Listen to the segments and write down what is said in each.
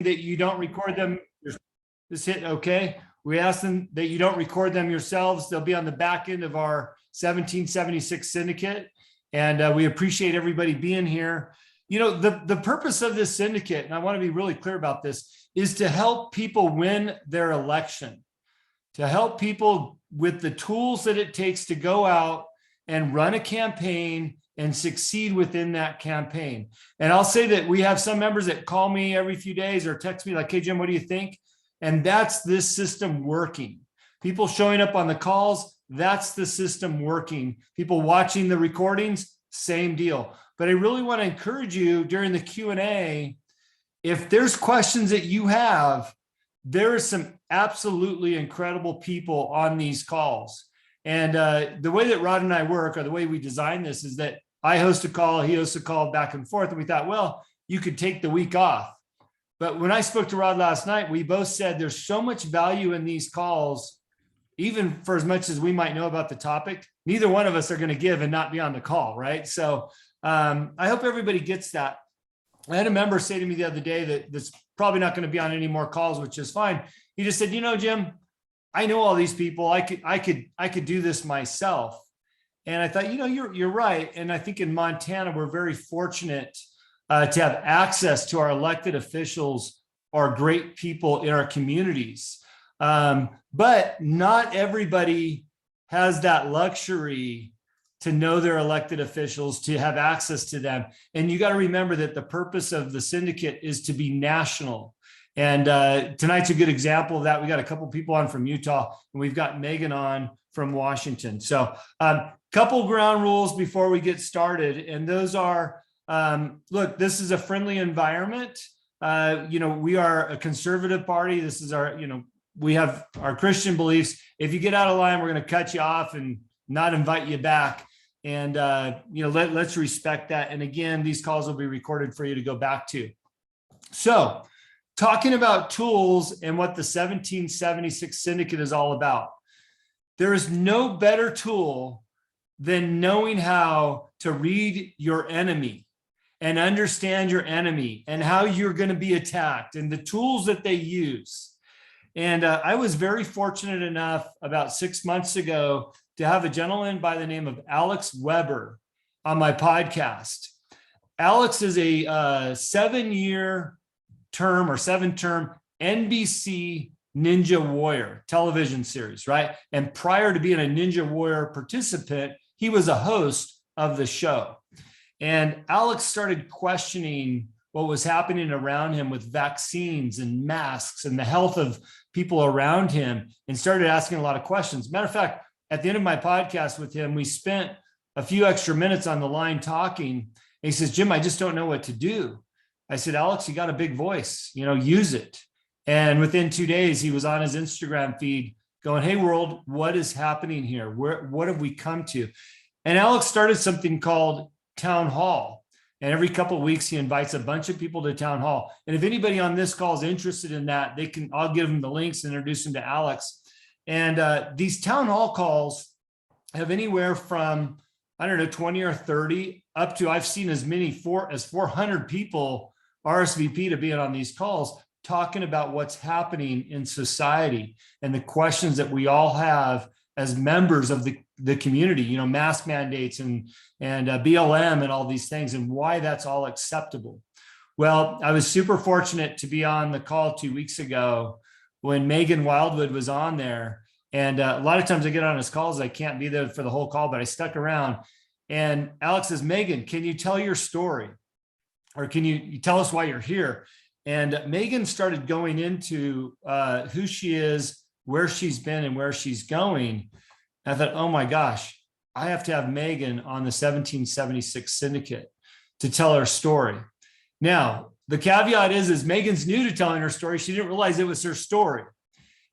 that you don't record them. Just hit okay. We ask them that you don't record them yourselves. They'll be on the back end of our 1776 syndicate. And we appreciate everybody being here. You know, the purpose of this syndicate, and I want to be really clear about this, is to help people win their election, to help people with the tools that it takes to go out and run a campaign and succeed within that campaign. And I'll say that we have some members that call me every few days or text me like, hey, Jim, what do you think? And that's this system working. People showing up on the calls, that's the system working. People watching the recordings, same deal. But I really want to encourage you during the Q&A, if there's questions that you have, there are some absolutely incredible people on these calls. And the way that Rod and I work, or the way we design this, is that I host a call, he hosts a call, back and forth. And we thought, well, you could take the week off. But when I spoke to Rod last night, we both said there's so much value in these calls, even for as much as we might know about the topic, neither one of us are going to give and not be on the call, right? So I hope everybody gets that. I had a member say to me the other day that's probably not going to be on any more calls, which is fine. He just said, you know, Jim, I know all these people. I could do this myself. And I thought, you know, you're right. And I think in Montana, we're very fortunate to have access to our elected officials or great people in our communities. But not everybody has that luxury to know their elected officials, to have access to them. And you got to remember that the purpose of the syndicate is to be national. And tonight's a good example of that. We got a couple people on from Utah, and we've got Megan on from Washington. So couple ground rules before we get started. And those are, look, this is a friendly environment. You know, we are a conservative party. This is our, you know, we have our Christian beliefs. If you get out of line, we're going to cut you off and not invite you back. And, you know, let's respect that. And again, these calls will be recorded for you to go back to. So talking about tools and what the 1776 syndicate is all about. There is no better tool than knowing how to read your enemy and understand your enemy and how you're going to be attacked and the tools that they use. And I was very fortunate enough about 6 months ago to have a gentleman by the name of Alex Weber on my podcast. Alex is a 7-year term or 7-term NBC Ninja Warrior television series, right? And prior to being a Ninja Warrior participant, he was a host of the show. And Alex started questioning what was happening around him with vaccines and masks and the health of people around him, and started asking a lot of questions. Matter of fact, at the end of my podcast with him, we spent a few extra minutes on the line talking. And he says, Jim, I just don't know what to do. I said, Alex, you got a big voice, you know, use it. And within 2 days, he was on his Instagram feed going, hey, world, what is happening here? What have we come to? And Alex started something called Town Hall. And every couple of weeks, he invites a bunch of people to Town Hall. And if anybody on this call is interested in that, I'll give them the links and introduce them to Alex. And these Town Hall calls have anywhere from, I don't know, 20 or 30 up to, I've seen as many as 400 people RSVP to being on these calls, talking about what's happening in society and the questions that we all have as members of the community, you know, mask mandates and BLM and all these things, and why that's all acceptable. Well, I was super fortunate to be on the call 2 weeks ago when Megan Wildhood was on there. And a lot of times I get on his calls, I can't be there for the whole call, but I stuck around. And Alex says, Megan, can you tell your story? Or can you tell us why you're here? And Megan started going into who she is, where she's been, and where she's going. And I thought, oh my gosh, I have to have Megan on the 1776 syndicate to tell her story. Now, the caveat is Megan's new to telling her story. She didn't realize it was her story.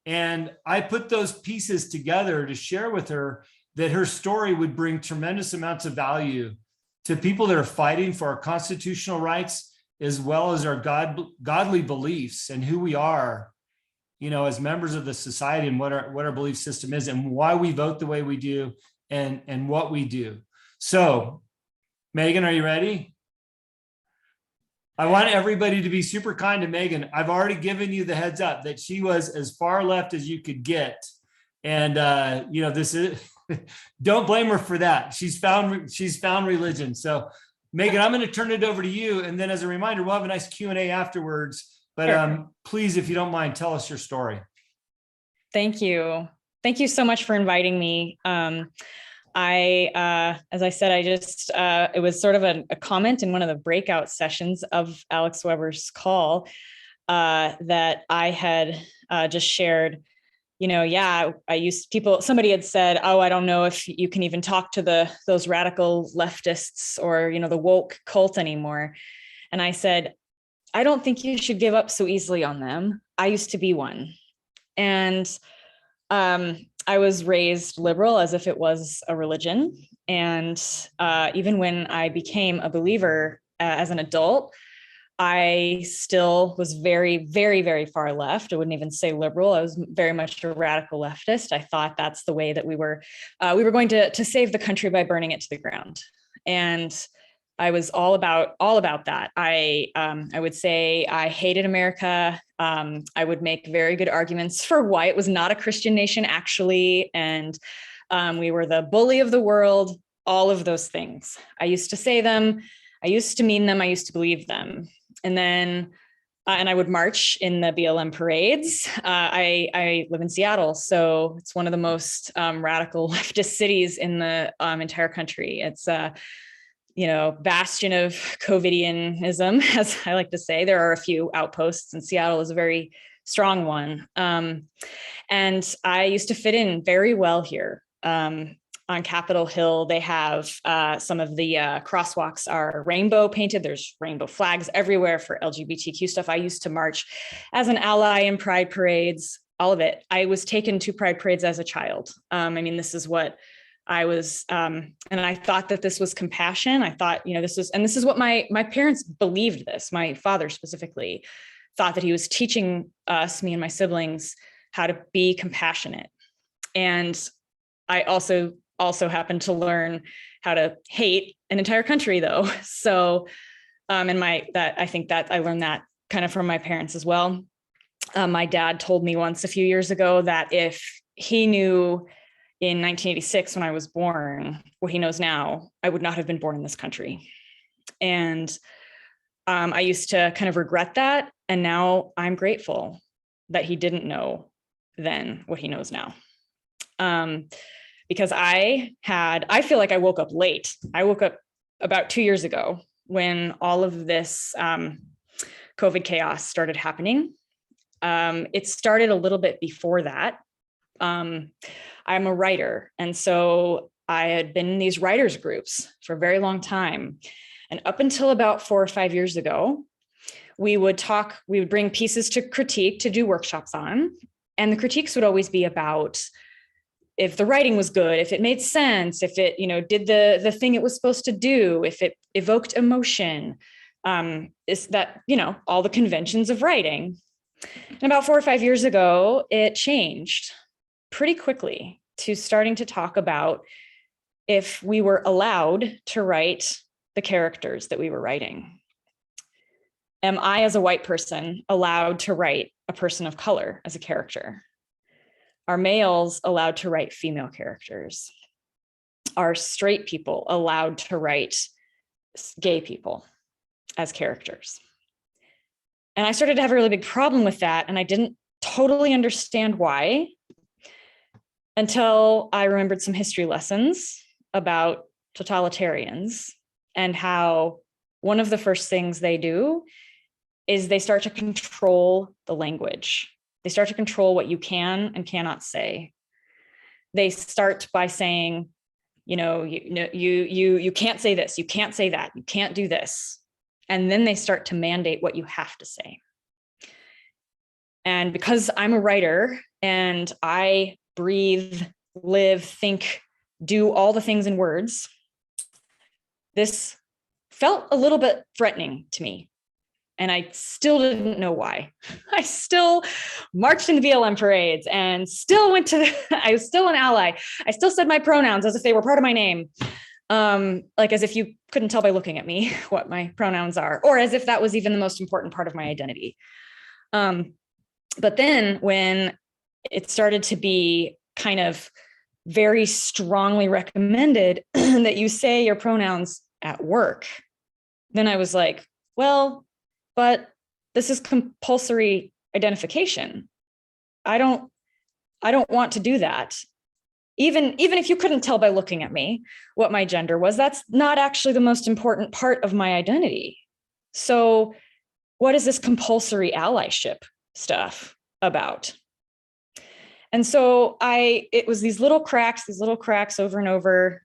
And I put those pieces together to share with her that her story would bring tremendous amounts of value to people that are fighting for our constitutional rights, as well as our godly beliefs and who we are, you know, as members of the society, and what our belief system is, and why we vote the way we do, and what we do. So, Megan, are you ready? I want everybody to be super kind to Megan. I've already given you the heads up that she was as far left as you could get. And, this is, don't blame her for that. She's found religion. So Megan, I'm going to turn it over to you. And then as a reminder, we'll have a nice Q&A afterwards, but Sure. Please, if you don't mind, tell us your story. Thank you. Thank you so much for inviting me. As I said, it was sort of a comment in one of the breakout sessions of Alex Weber's call that I had just shared. Somebody had said, oh, I don't know if you can even talk to those radical leftists or, the woke cult anymore. And I said, I don't think you should give up so easily on them. I used to be one. And I was raised liberal as if it was a religion. And even when I became a believer as an adult, I still was very, very, very far left. I wouldn't even say liberal. I was very much a radical leftist. I thought that's the way that we were going to save the country by burning it to the ground. And I was all about that. I would say I hated America. I would make very good arguments for why it was not a Christian nation, actually. And we were the bully of the world, all of those things. I used to say them. I used to mean them. I used to believe them. And then, and I would march in the BLM parades. I live in Seattle, so it's one of the most radical leftist cities in the entire country. It's bastion of COVIDianism, as I like to say. There are a few outposts, and Seattle is a very strong one. And I used to fit in very well here. On Capitol Hill, they have some of the crosswalks are rainbow painted. There's rainbow flags everywhere for LGBTQ stuff. I used to march as an ally in pride parades, all of it. I was taken to pride parades as a child. This is what I was, and I thought that this was compassion. I thought, this is what my parents believed this. My father specifically thought that he was teaching us, me and my siblings, how to be compassionate. And I also happened to learn how to hate an entire country, though. So, I think that I learned that kind of from my parents as well. My dad told me once a few years ago that if he knew in 1986, when I was born, what he knows now, I would not have been born in this country. And I used to kind of regret that. And now I'm grateful that he didn't know then what he knows now. Because I feel like I woke up late. I woke up about 2 years ago when all of this COVID chaos started happening. It started a little bit before that. I'm a writer. And so I had been in these writers groups for a very long time. And up until about 4 or 5 years ago, we would bring pieces to critique to do workshops on. And the critiques would always be about if the writing was good, if it made sense, if it, did the thing it was supposed to do, if it evoked emotion, is that, all the conventions of writing. And about 4 or 5 years ago, it changed pretty quickly to starting to talk about if we were allowed to write the characters that we were writing. Am I, as a white person, allowed to write a person of color as a character? Are males allowed to write female characters? Are straight people allowed to write gay people as characters? And I started to have a really big problem with that, and I didn't totally understand why until I remembered some history lessons about totalitarians and how one of the first things they do is they start to control the language. They start to control what you can and cannot say. They start by saying, you can't say this, you can't say that, you can't do this. And then they start to mandate what you have to say. And because I'm a writer and I breathe, live, think, do all the things in words, this felt a little bit threatening to me. And I still didn't know why. I still marched in the BLM parades and still I was still an ally. I still said my pronouns as if they were part of my name. Like as if you couldn't tell by looking at me what my pronouns are, or as if that was even the most important part of my identity. But then when it started to be kind of very strongly recommended that you say your pronouns at work, then I was like, well, but this is compulsory identification. I don't want to do that. Even if you couldn't tell by looking at me what my gender was, that's not actually the most important part of my identity. So what is this compulsory allyship stuff about? And so it was these little cracks over and over.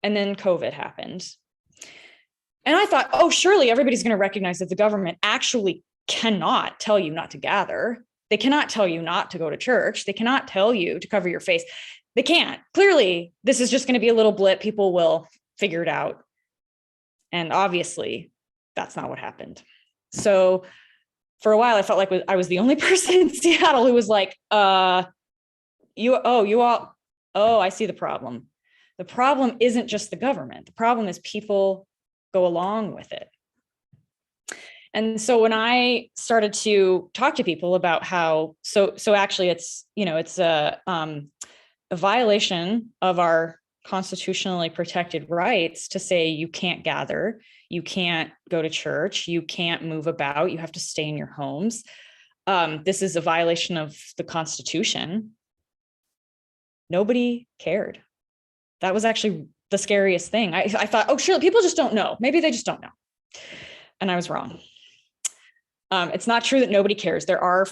And then COVID happened. And I thought, oh, surely everybody's going to recognize that the government actually cannot tell you not to gather. They cannot tell you not to go to church. They cannot tell you to cover your face. They can't. Clearly, this is just going to be a little blip. People will figure it out. And obviously, that's not what happened. So for a while, I felt like I was the only person in Seattle who was like, I see the problem. The problem isn't just the government. The problem is people go along with it. And so when I started to talk to people about how, so actually it's a violation of our constitutionally protected rights to say you can't gather, you can't go to church, you can't move about, you have to stay in your homes. This is a violation of the Constitution. Nobody cared. That was actually the scariest thing. I thought, oh, surely people just don't know. Maybe they just don't know. And I was wrong. It's not true that nobody cares. There are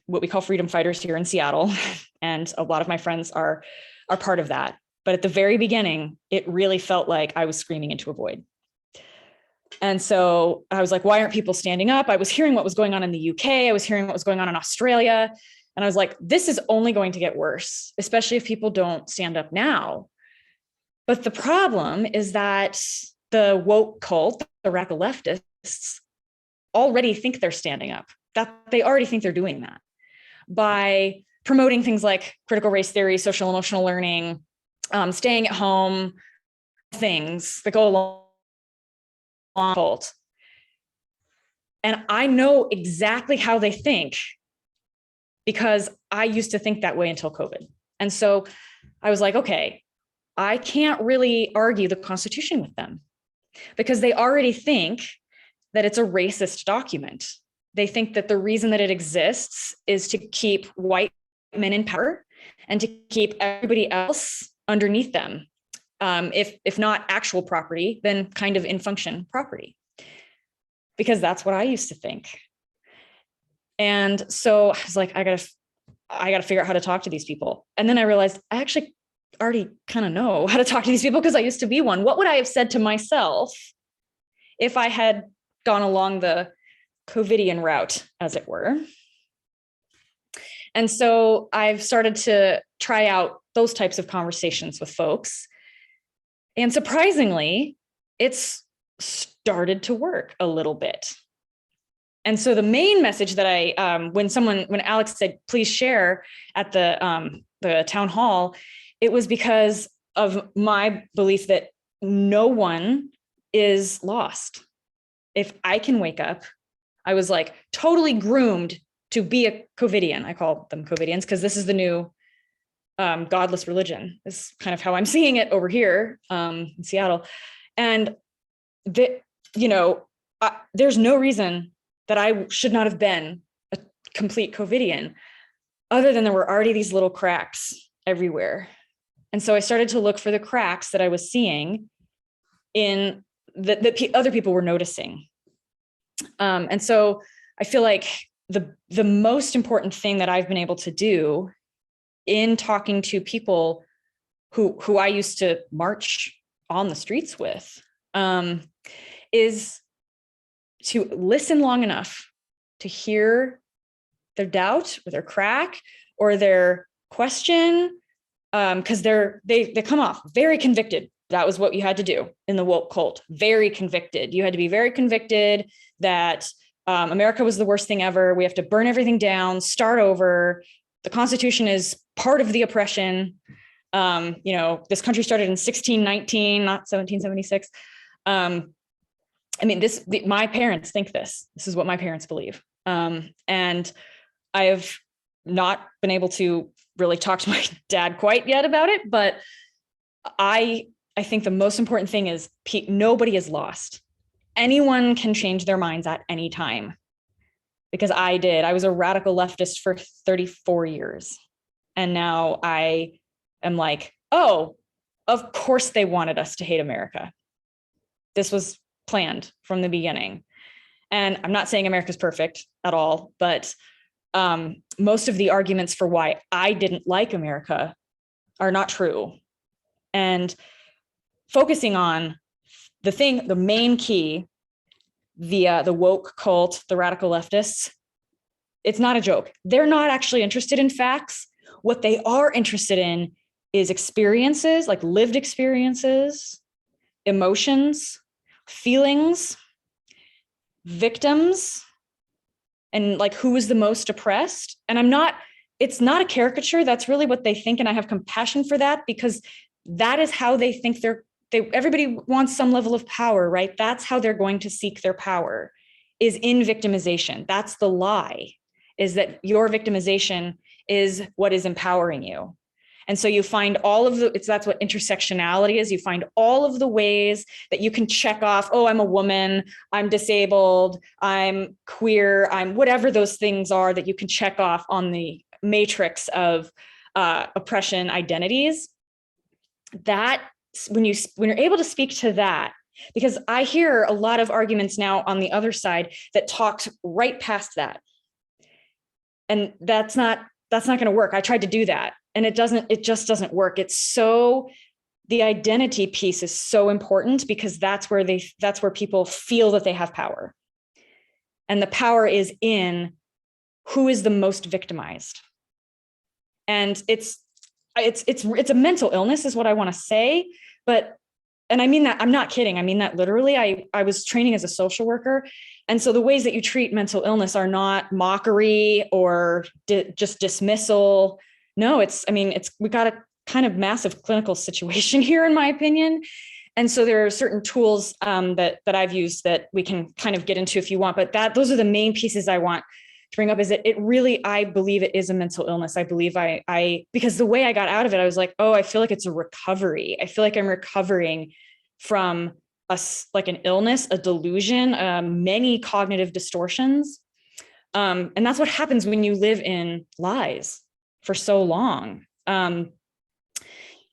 what we call freedom fighters here in Seattle, and a lot of my friends are part of that. But at the very beginning, it really felt like I was screaming into a void. And so I was like, why aren't people standing up? I was hearing what was going on in the UK. I was hearing what was going on in Australia. And I was like, this is only going to get worse, especially if people don't stand up now. But the problem is that the woke cult, the radical leftists, already think they're standing up, that they already think they're doing that by promoting things like critical race theory, social emotional learning, staying at home, things that go along with cult. And I know exactly how they think because I used to think that way until COVID. And so I was like, okay, I can't really argue the Constitution with them because they already think that it's a racist document. They think that the reason that it exists is to keep white men in power and to keep everybody else underneath them. If not actual property, then kind of in function property, because that's what I used to think. And so I was like, I gotta figure out how to talk to these people. And then I realized I actually already kind of know how to talk to these people because I used to be one. What would I have said to myself if I had gone along the COVIDian route, as it were? And so I've started to try out those types of conversations with folks. And surprisingly, it's started to work a little bit. And so the main message that when Alex said, please share at the town hall, it was because of my belief that no one is lost. If I can wake up, I was like totally groomed to be a COVIDian. I call them COVIDians because this is the new godless religion. Is kind of how I'm seeing it over here in Seattle. And there's no reason that I should not have been a complete COVIDian, other than there were already these little cracks everywhere. And so I started to look for the cracks that I was seeing in that other people were noticing. And so I feel like the most important thing that I've been able to do in talking to people who I used to march on the streets with is to listen long enough to hear their doubt or their crack or their question, because they come off very convicted. That was what you had to do in the woke cult. Very convicted. You had to be very convicted that America was the worst thing ever. We have to burn everything down, start over. The Constitution is part of the oppression. This country started in 1619, not 1776. My parents think this. This is what my parents believe. And I've not been able to really talk to my dad quite yet about it, but I think the most important thing is nobody is lost. Anyone can change their minds at any time, because I did. I was a radical leftist for 34 years. And now I am like, oh, of course they wanted us to hate America. This was planned from the beginning. And I'm not saying America's perfect at all, but most of the arguments for why I didn't like America are not true. And focusing on the main key, the woke cult, the radical leftists, it's not a joke. They're not actually interested in facts. What they are interested in is experiences, like lived experiences, emotions, feelings, victims, and like who is the most oppressed. And it's not a caricature. That's really what they think. And I have compassion for that, because that is how they think everybody wants some level of power, right? That's how they're going to seek their power, is in victimization. That's the lie, is that your victimization is what is empowering you. And so you find that's what intersectionality is. You find all of the ways that you can check off, oh, I'm a woman, I'm disabled, I'm queer, I'm whatever those things are that you can check off on the matrix of oppression identities. That when you're able to speak to that, because I hear a lot of arguments now on the other side that talked right past that. And that's not going to work. I tried to do that, and it just doesn't work. The identity piece is so important, because that's where people feel that they have power. And the power is in who is the most victimized. And it's a mental illness is what I want to say, and I mean that, I'm not kidding. I mean that literally. I was training as a social worker. And so the ways that you treat mental illness are not mockery or just dismissal. No, we got a kind of massive clinical situation here, in my opinion. And so there are certain tools that I've used that we can kind of get into if you want, but those are the main pieces I want to bring up, is that I believe it is a mental illness. I believe because the way I got out of it, I was like, oh, I feel like it's a recovery. I feel like I'm recovering from like an illness, a delusion, many cognitive distortions. And that's what happens when you live in lies for so long. And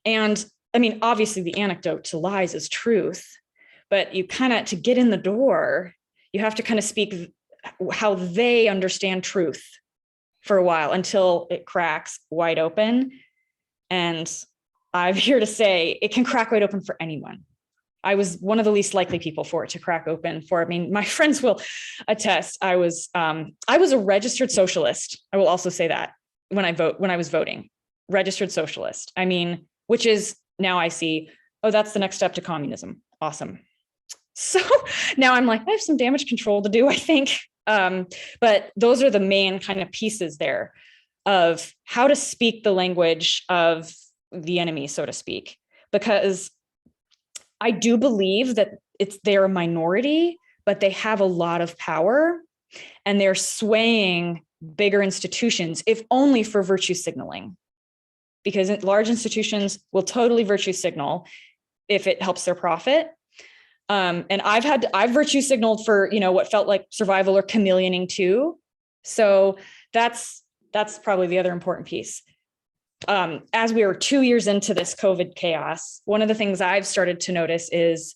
I mean, obviously the antidote to lies is truth, but you to get in the door, you have to kind of speak how they understand truth for a while until it cracks wide open. And I'm here to say it can crack wide open for anyone. I was one of the least likely people for it to crack open for. I mean, my friends will attest. I was a registered socialist. I will also say that when I was voting, registered socialist. I mean, which is now I see, oh, that's the next step to communism. Awesome. So now I'm like, I have some damage control to do, I think. But those are the main kind of pieces there of how to speak the language of the enemy, so to speak, because I do believe that they're a minority, but they have a lot of power, and they're swaying bigger institutions, if only for virtue signaling, because large institutions will totally virtue signal if it helps their profit. And I've virtue signaled for, what felt like survival or chameleoning too. So that's probably the other important piece. As we were 2 years into this COVID chaos, one of the things I've started to notice is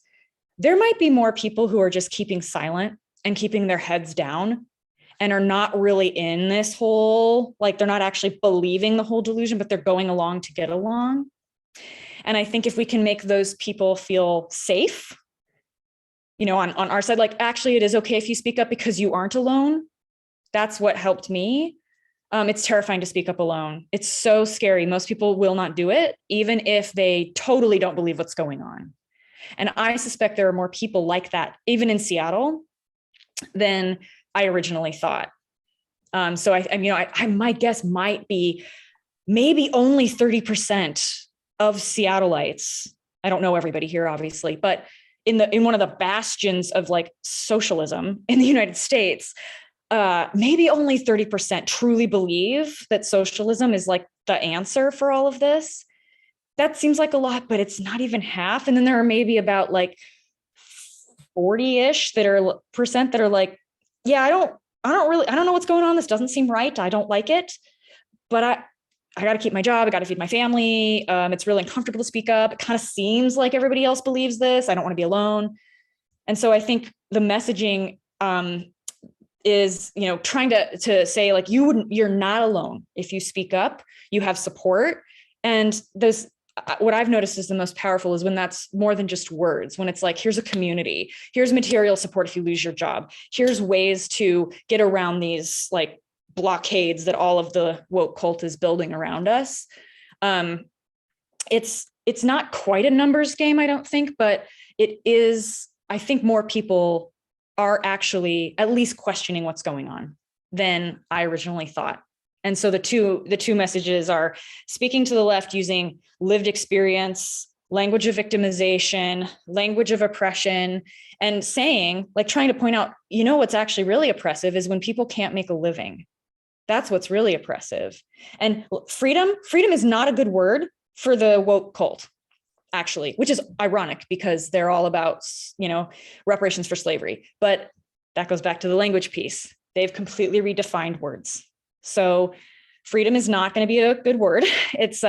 there might be more people who are just keeping silent and keeping their heads down and are not really in this whole, like they're not actually believing the whole delusion, but they're going along to get along. And I think if we can make those people feel safe, on our side, like actually it is okay if you speak up because you aren't alone. That's what helped me. It's terrifying to speak up alone. It's so scary. Most people will not do it, even if they totally don't believe what's going on. And I suspect there are more people like that, even in Seattle, than I originally thought. So my guess might be maybe only 30% of Seattleites, I don't know everybody here, obviously, but in one of the bastions of like socialism in the United States, maybe only 30% truly believe that socialism is like the answer for all of this. That seems like a lot, but it's not even half. And then there are maybe about like 40-ish that are like, yeah, I don't know what's going on. This doesn't seem right. I don't like it, but I got to keep my job. I got to feed my family. It's really uncomfortable to speak up. It kind of seems like everybody else believes this. I don't want to be alone. And so I think the messaging is, trying to say like, you're not alone. If you speak up, you have support. And what I've noticed is the most powerful is when that's more than just words, when it's like, here's a community, here's material support if you lose your job, here's ways to get around these like blockades that all of the woke cult is building around us. It's not quite a numbers game, I don't think, but it is. I think more people are actually at least questioning what's going on than I originally thought. And so the two messages are speaking to the left using lived experience, language of victimization, language of oppression, and saying, like, trying to point out, what's actually really oppressive is when people can't make a living. That's what's really oppressive. And freedom is not a good word for the woke cult, actually, which is ironic because they're all about, reparations for slavery. But that goes back to the language piece. They've completely redefined words. So freedom is not going to be a good word. It's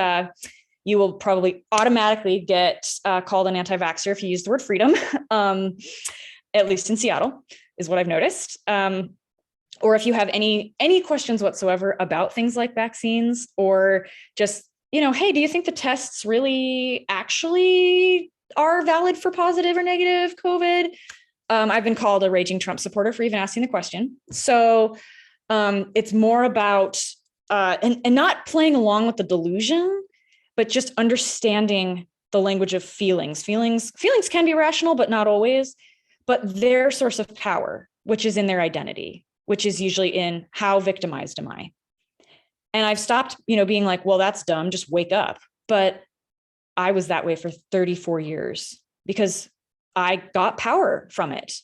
you will probably automatically get called an anti-vaxxer if you use the word freedom, at least in Seattle, is what I've noticed. Or if you have any questions whatsoever about things like vaccines, or just, hey, do you think the tests really actually are valid for positive or negative COVID? I've been called a raging Trump supporter for even asking the question. So it's more about and not playing along with the delusion, but just understanding the language of feelings. Feelings can be rational, but not always. But their source of power, which is in their identity, which is usually in how victimized am I? And I've stopped, being like, well, that's dumb, just wake up. But I was that way for 34 years because I got power from it.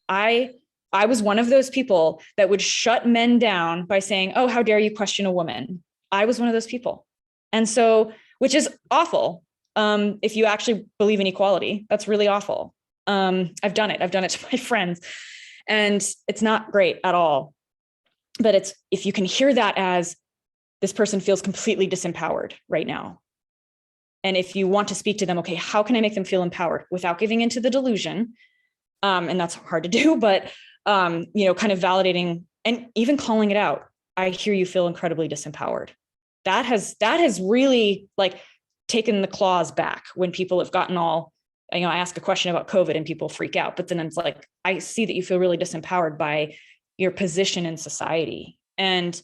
I was one of those people that would shut men down by saying, oh, how dare you question a woman? I was one of those people. And so, which is awful. If you actually believe in equality, that's really awful. I've done it to my friends, and it's not great at all. But if you can hear that as this person feels completely disempowered right now. And if you want to speak to them, okay, how can I make them feel empowered without giving into the delusion? And that's hard to do, but kind of validating and even calling it out. I hear you feel incredibly disempowered. That has really like taken the claws back when people have gotten all, I ask a question about COVID and people freak out, but then it's like, I see that you feel really disempowered by your position in society. And,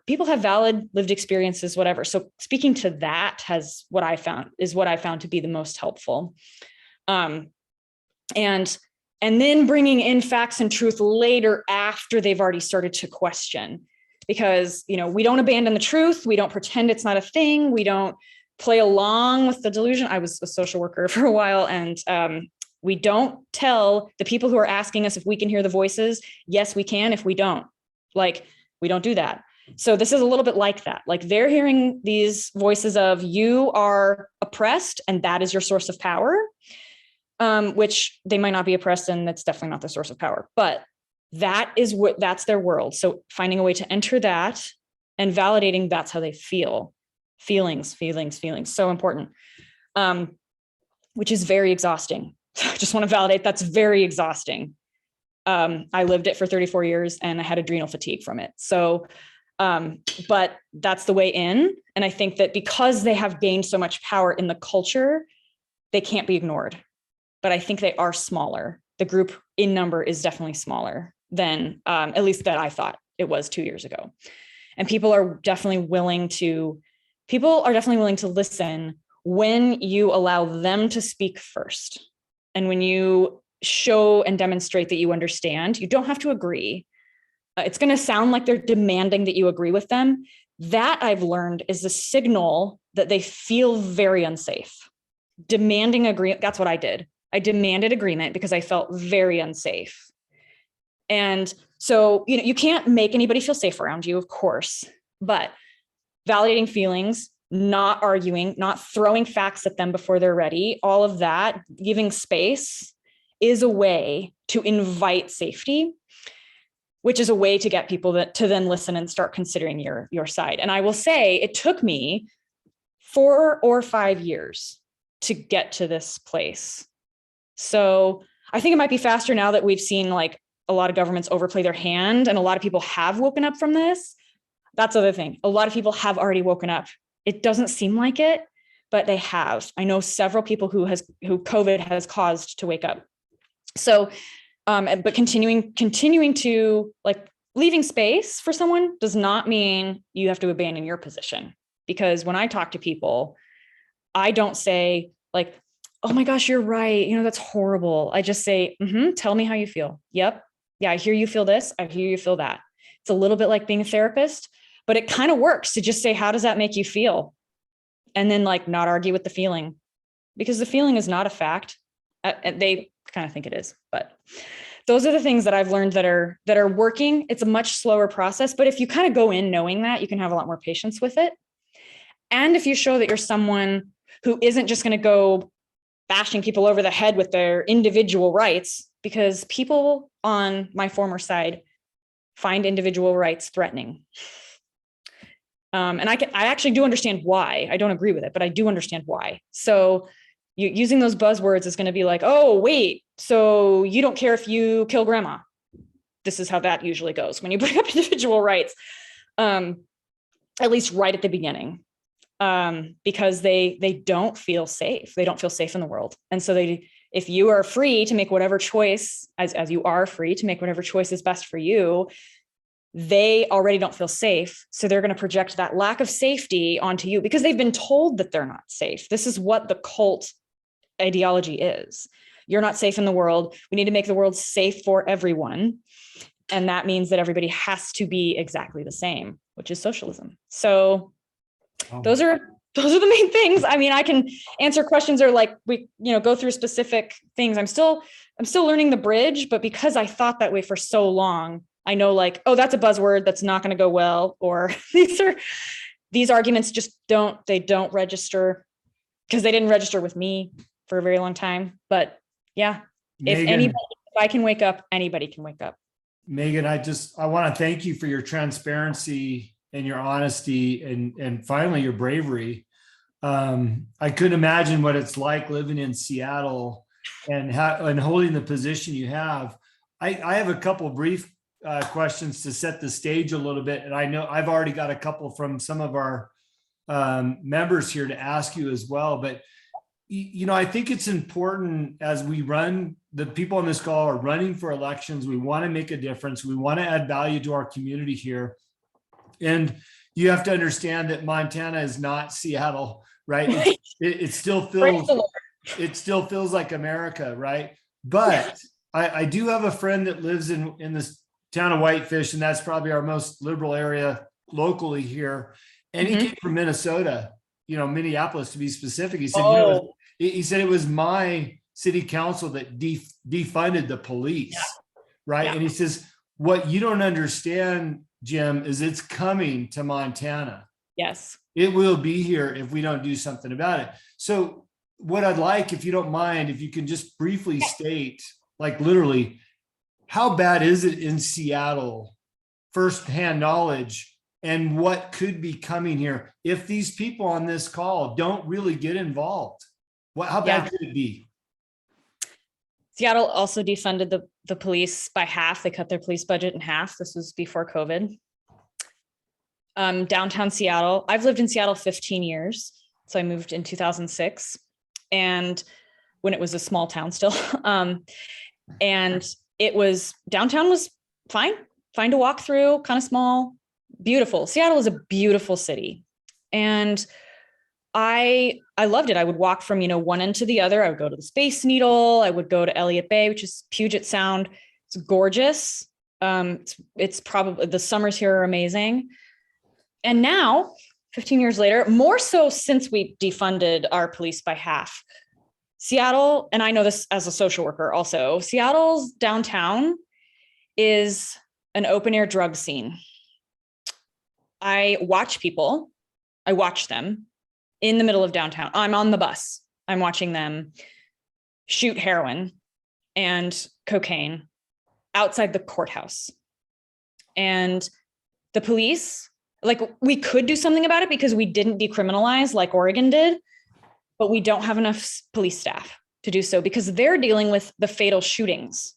people have valid lived experiences, whatever. So speaking to that is what I found to be the most helpful. And then bringing in facts and truth later after they've already started to question, because, we don't abandon the truth. We don't pretend it's not a thing. We don't play along with the delusion. I was a social worker for a while, and we don't tell the people who are asking us if we can hear the voices. Yes, we can. If we don't, we don't do that. So this is a little bit like that. Like they're hearing these voices of you are oppressed and that is your source of power, which they might not be oppressed, and that's definitely not the source of power, but that's their world. So finding a way to enter that and validating that's how they feel. Feelings, so important, which is very exhausting. I just want to validate that's very exhausting. I lived it for 34 years and I had adrenal fatigue from it. So, but that's the way in. And I think that because they have gained so much power in the culture, they can't be ignored. But I think they are smaller. The group in number is definitely smaller than, at least that I thought it was 2 years ago. And people are definitely willing to listen when you allow them to speak first. And when you show and demonstrate that you understand, you don't have to agree, It's going to sound like they're demanding that you agree with them. That I've learned is a signal that they feel very unsafe. Demanding agreement, that's what I did. I demanded agreement because I felt very unsafe. And so, you can't make anybody feel safe around you, of course, but validating feelings, not arguing, not throwing facts at them before they're ready, all of that, giving space is a way to invite safety, which is a way to get people to then listen and start considering your side. And I will say it took me 4 or 5 years to get to this place. So I think it might be faster now that we've seen like a lot of governments overplay their hand and a lot of people have woken up from this. That's the other thing. A lot of people have already woken up. It doesn't seem like it, but they have. I know several people who COVID has caused to wake up. So, but continuing to like leaving space for someone does not mean you have to abandon your position. Because when I talk to people, I don't say like, oh my gosh, you're right. That's horrible. I just say, tell me how you feel. Yep. Yeah, I hear you feel this. I hear you feel that. It's a little bit like being a therapist, but it kind of works to just say, how does that make you feel? And then like not argue with the feeling, because the feeling is not a fact. They kind of think it is, but those are the things that I've learned that are working. It's a much slower process, but if you kind of go in knowing that, you can have a lot more patience with it. And if you show that you're someone who isn't just going to go bashing people over the head with their individual rights, because people on my former side find individual rights threatening. And I actually do understand why. I don't agree with it, but I do understand why. So using those buzzwords is going to be like, oh, wait, so you don't care if you kill grandma. This is how that usually goes when you bring up individual rights, at least right at the beginning. Because they don't feel safe. They don't feel safe in the world. And so if you are free to make whatever choice, as you are free to make whatever choice is best for you, they already don't feel safe. So they're going to project that lack of safety onto you because they've been told that they're not safe. This is what the cult ideology is. You're not safe in the world. We need to make the world safe for everyone. And that means that everybody has to be exactly the same, which is socialism. So those are the main things. I mean, I can answer questions or like we, go through specific things. I'm still learning the bridge, but because I thought that way for so long, I know like, oh, that's a buzzword that's not going to go well, or these arguments just don't register because they didn't register with me for a very long time. But yeah, Megan, if I can wake up, anybody can wake up. Megan, I want to thank you for your transparency and your honesty and finally your bravery. I couldn't imagine what it's like living in Seattle and holding the position you have. I have a couple of brief questions to set the stage a little bit. And I know I've already got a couple from some of our members here to ask you as well. But, I think it's important as we run, the people on this call are running for elections. We want to make a difference. We want to add value to our community here. And you have to understand that Montana is not Seattle, right? It still feels like America, right? But I do have a friend that lives in this town of Whitefish, and that's probably our most liberal area locally here. And he came from Minnesota, Minneapolis to be specific. He said, he said it was my city council that defunded the police, right? Yeah. And he says, what you don't understand, Jim, is it's coming to Montana. Yes. It will be here if we don't do something about it. So what I'd like, if you don't mind, if you can just briefly state, like literally, how bad is it in Seattle, firsthand knowledge, and what could be coming here if these people on this call don't really get involved? How bad could it be? Seattle also defunded the police by half. They cut their police budget in half. This was before COVID. Downtown Seattle, I've lived in Seattle 15 years. So I moved in 2006 and when it was a small town still. And downtown was fine to walk through, kind of small, beautiful. Seattle is a beautiful city. And I loved it. I would walk from, one end to the other. I would go to the Space Needle. I would go to Elliott Bay, which is Puget Sound. It's gorgeous. It's probably, the summers here are amazing. And now, 15 years later, more so since we defunded our police by half, Seattle, and I know this as a social worker also, Seattle's downtown is an open air drug scene. I watch them in the middle of downtown. I'm on the bus. I'm watching them shoot heroin and cocaine outside the courthouse. And the police, like, we could do something about it because we didn't decriminalize like Oregon did, but we don't have enough police staff to do so because they're dealing with the fatal shootings.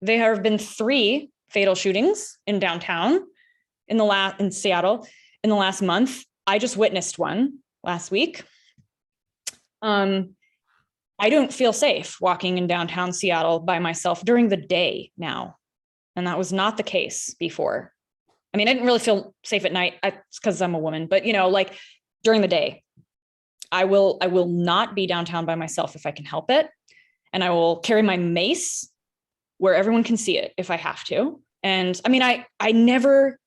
There have been 3 fatal shootings in downtown in Seattle in the last month. I just witnessed one last week. I don't feel safe walking in downtown Seattle by myself during the day now. And that was not the case before. I mean, I didn't really feel safe at night. It's because I'm a woman, but like during the day, I will not be downtown by myself if I can help it. And I will carry my mace where everyone can see it if I have to. And I mean, I never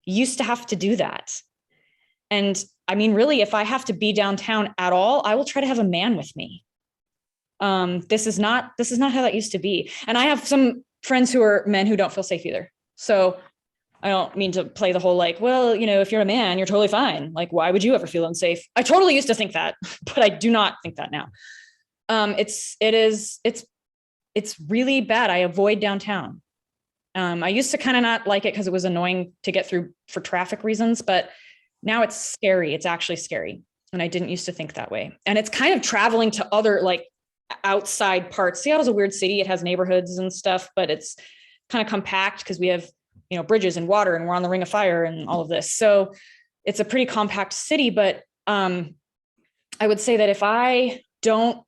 used to have to do that. And I mean, really, if I have to be downtown at all, I will try to have a man with me. This is not how that used to be. And I have some friends who are men who don't feel safe either. So I don't mean to play the whole like, well, if you're a man, you're totally fine. Like, why would you ever feel unsafe? I totally used to think that, but I do not think that now. It's really bad. I avoid downtown. I used to kind of not like it because it was annoying to get through for traffic reasons, but now it's scary. It's actually scary. And I didn't used to think that way. And it's kind of traveling to other like outside parts. Seattle's a weird city. It has neighborhoods and stuff, but it's kind of compact because we have, bridges and water and we're on the Ring of Fire and all of this. So it's a pretty compact city, but I would say that if I don't,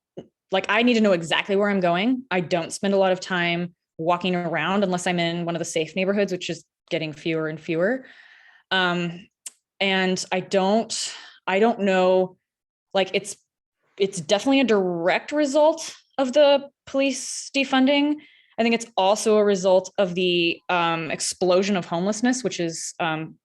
like, I need to know exactly where I'm going. I don't spend a lot of time walking around unless I'm in one of the safe neighborhoods, which is getting fewer and fewer. And I don't know, like it's definitely a direct result of the police defunding. I think it's also a result of the explosion of homelessness, which is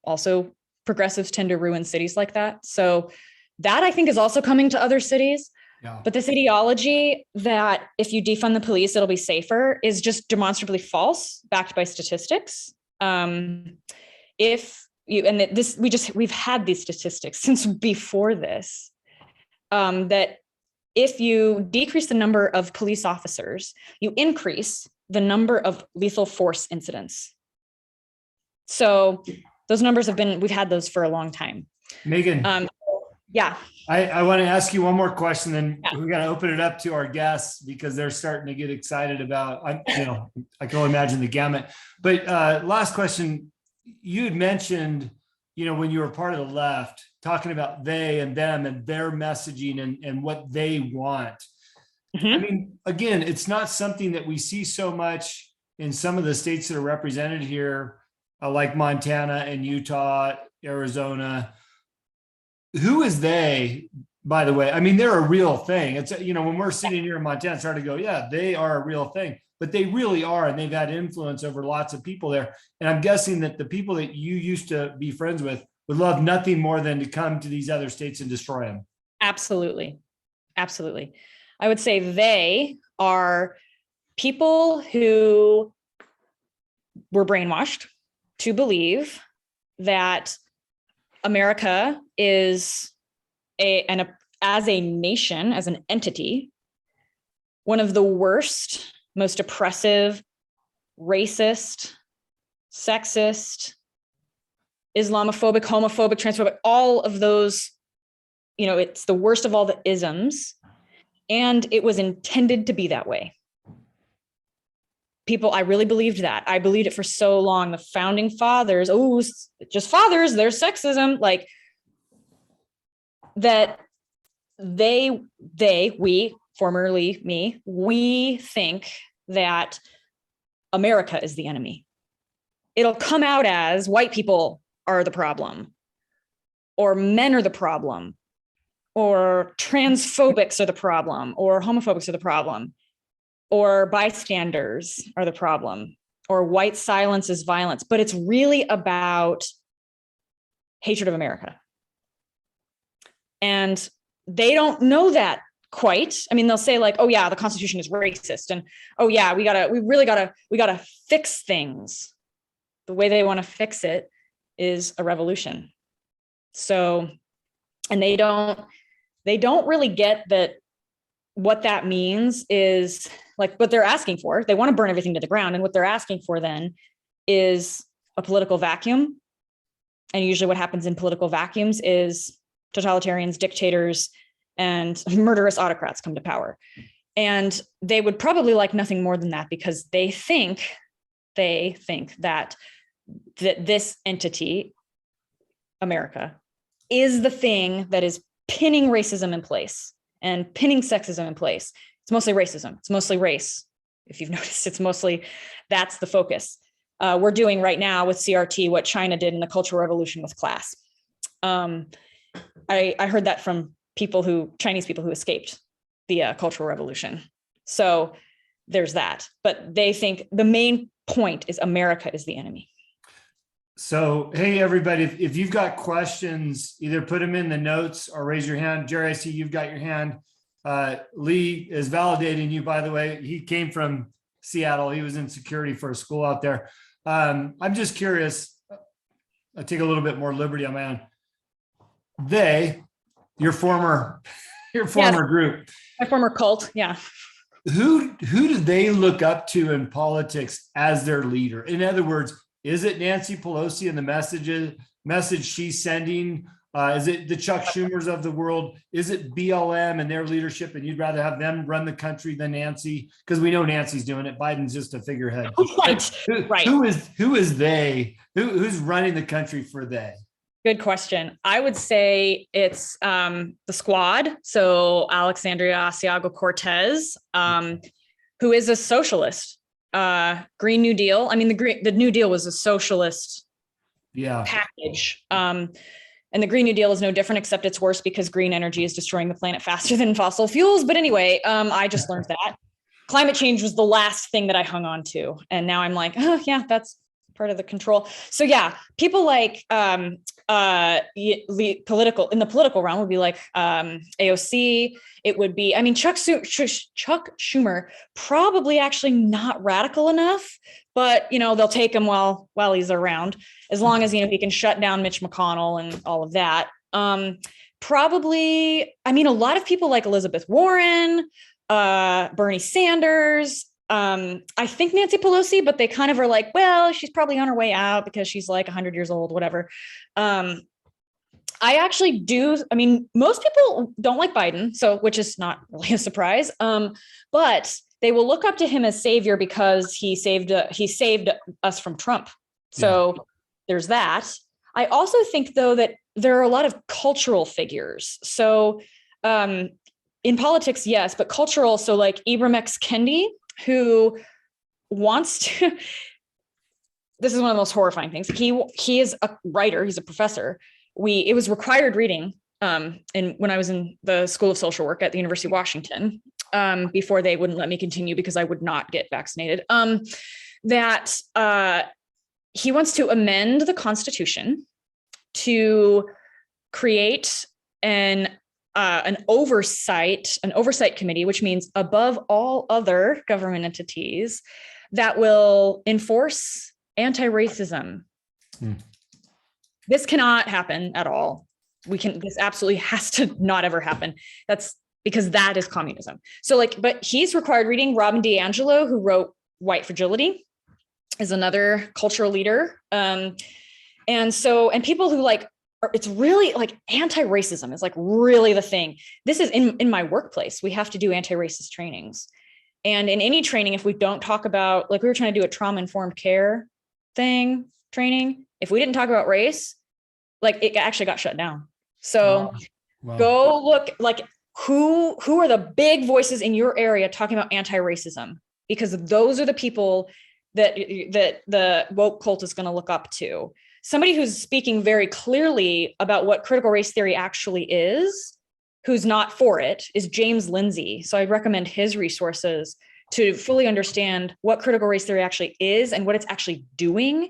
also progressives tend to ruin cities like that. So that I think is also coming to other cities. Yeah. But this ideology that if you defund the police, it'll be safer is just demonstrably false, backed by statistics. We've had these statistics since before this, that if you decrease the number of police officers, you increase the number of lethal force incidents. So those numbers we've had those for a long time. Megan. Yeah. I want to ask you one more question, then Yeah. we got to open it up to our guests because they're starting to get excited about, I can only imagine the gamut. But last question, you had mentioned, when you were part of the left, talking about they and them and their messaging and what they want. Mm-hmm. I mean, again, it's not something that we see so much in some of the states that are represented here, like Montana and Utah, Arizona. Who is they, by the way? I mean, they're a real thing. It's, when we're sitting here in Montana, it's hard to go, yeah, they are a real thing, but they really are. And they've had influence over lots of people there. And I'm guessing that the people that you used to be friends with would love nothing more than to come to these other states and destroy them. Absolutely. Absolutely. I would say they are people who were brainwashed to believe that America is as a nation, as an entity, one of the worst, most oppressive, racist, sexist, Islamophobic, homophobic, transphobic, all of those, it's the worst of all the isms. And it was intended to be that way. I really believed that. I believed it for so long. The founding fathers, just fathers, there's sexism, like that we, formerly me, we think that America is the enemy. It'll come out as white people are the problem, or men are the problem, or transphobics are the problem, or homophobics are the problem, or bystanders are the problem. or white silence is violence, but it's really about hatred of America. And they don't know that quite. I mean, they'll say like, oh yeah, the Constitution is racist. And oh yeah, we gotta fix things. The way they want to fix it is a revolution. So, and they don't really get that what that means is like what they're asking for. They want to burn everything to the ground. And what they're asking for then is a political vacuum. And usually what happens in political vacuums is totalitarians, dictators, and murderous autocrats come to power. And they would probably like nothing more than that, because they think that this entity, America, is the thing that is pinning racism in place and pinning sexism in place. It's mostly racism. It's mostly race. If you've noticed, it's mostly, that's the focus. We're doing right now with CRT what China did in the Cultural Revolution with class. I heard that from Chinese people who escaped the Cultural Revolution. So there's that. But they think the main point is America is the enemy. So, hey, everybody, if you've got questions, either put them in the notes or raise your hand. Jerry, I see you've got your hand. Lee is validating you, by the way. He came from Seattle. He was in security for a school out there. I'm just curious. I'll take a little bit more liberty on my own. Your former yes, group. My former cult, yeah. Who do they look up to in politics as their leader? In other words, is it Nancy Pelosi and the message she's sending? Is it the Chuck Schumers of the world? Is it BLM and their leadership, and you'd rather have them run the country than Nancy? Because we know Nancy's doing it. Biden's just a figurehead. Right. Who is they? Who's running the country for they? Good question. I would say it's the squad. So Alexandria Ocasio-Cortez, who is a socialist. Green New Deal. I mean, the New Deal was a socialist package. And the Green New Deal is no different, except it's worse because green energy is destroying the planet faster than fossil fuels. But anyway, I just learned that. Climate change was the last thing that I hung on to. And now I'm like, oh yeah, that's part of the control. So yeah, people like in the political realm would be like AOC. It would be, I mean, Chuck Schumer, probably actually not radical enough, but they'll take him while he's around, as long as he can shut down Mitch McConnell and all of that. Probably, I mean, a lot of people like Elizabeth Warren, Bernie Sanders. I think Nancy Pelosi, but they kind of are like, well, she's probably on her way out because she's like 100 years old, whatever. I actually do. I mean, most people don't like Biden, which is not really a surprise. But they will look up to him as savior because he saved us from Trump. So there's that. I also think, though, that there are a lot of cultural figures. So in politics, yes, but cultural. So like Ibram X. Kendi, who wants to, this is one of the most horrifying things. He is a writer. He's a professor. It was required reading when I was in the School of Social Work at the University of Washington, before they wouldn't let me continue because I would not get vaccinated, that he wants to amend the Constitution to create an oversight committee, which means above all other government entities, that will enforce anti-racism. This cannot happen at all. This absolutely has to not ever happen. That's because that is communism. So but he's required reading. Robin DiAngelo, who wrote White Fragility, is another cultural leader. And people who it's really like anti-racism is like really the thing. This is in my workplace. We have to do anti-racist trainings. And in any training, if we don't talk about, like we were trying to do a trauma-informed care training, if we didn't talk about race, like it actually got shut down. So go look, like who are the big voices in your area talking about anti-racism? Because those are the people that the woke cult is going to look up to. Somebody who's speaking very clearly about what critical race theory actually is, who's not for it, is James Lindsay. So I recommend his resources. to fully understand what critical race theory actually is and what it's actually doing,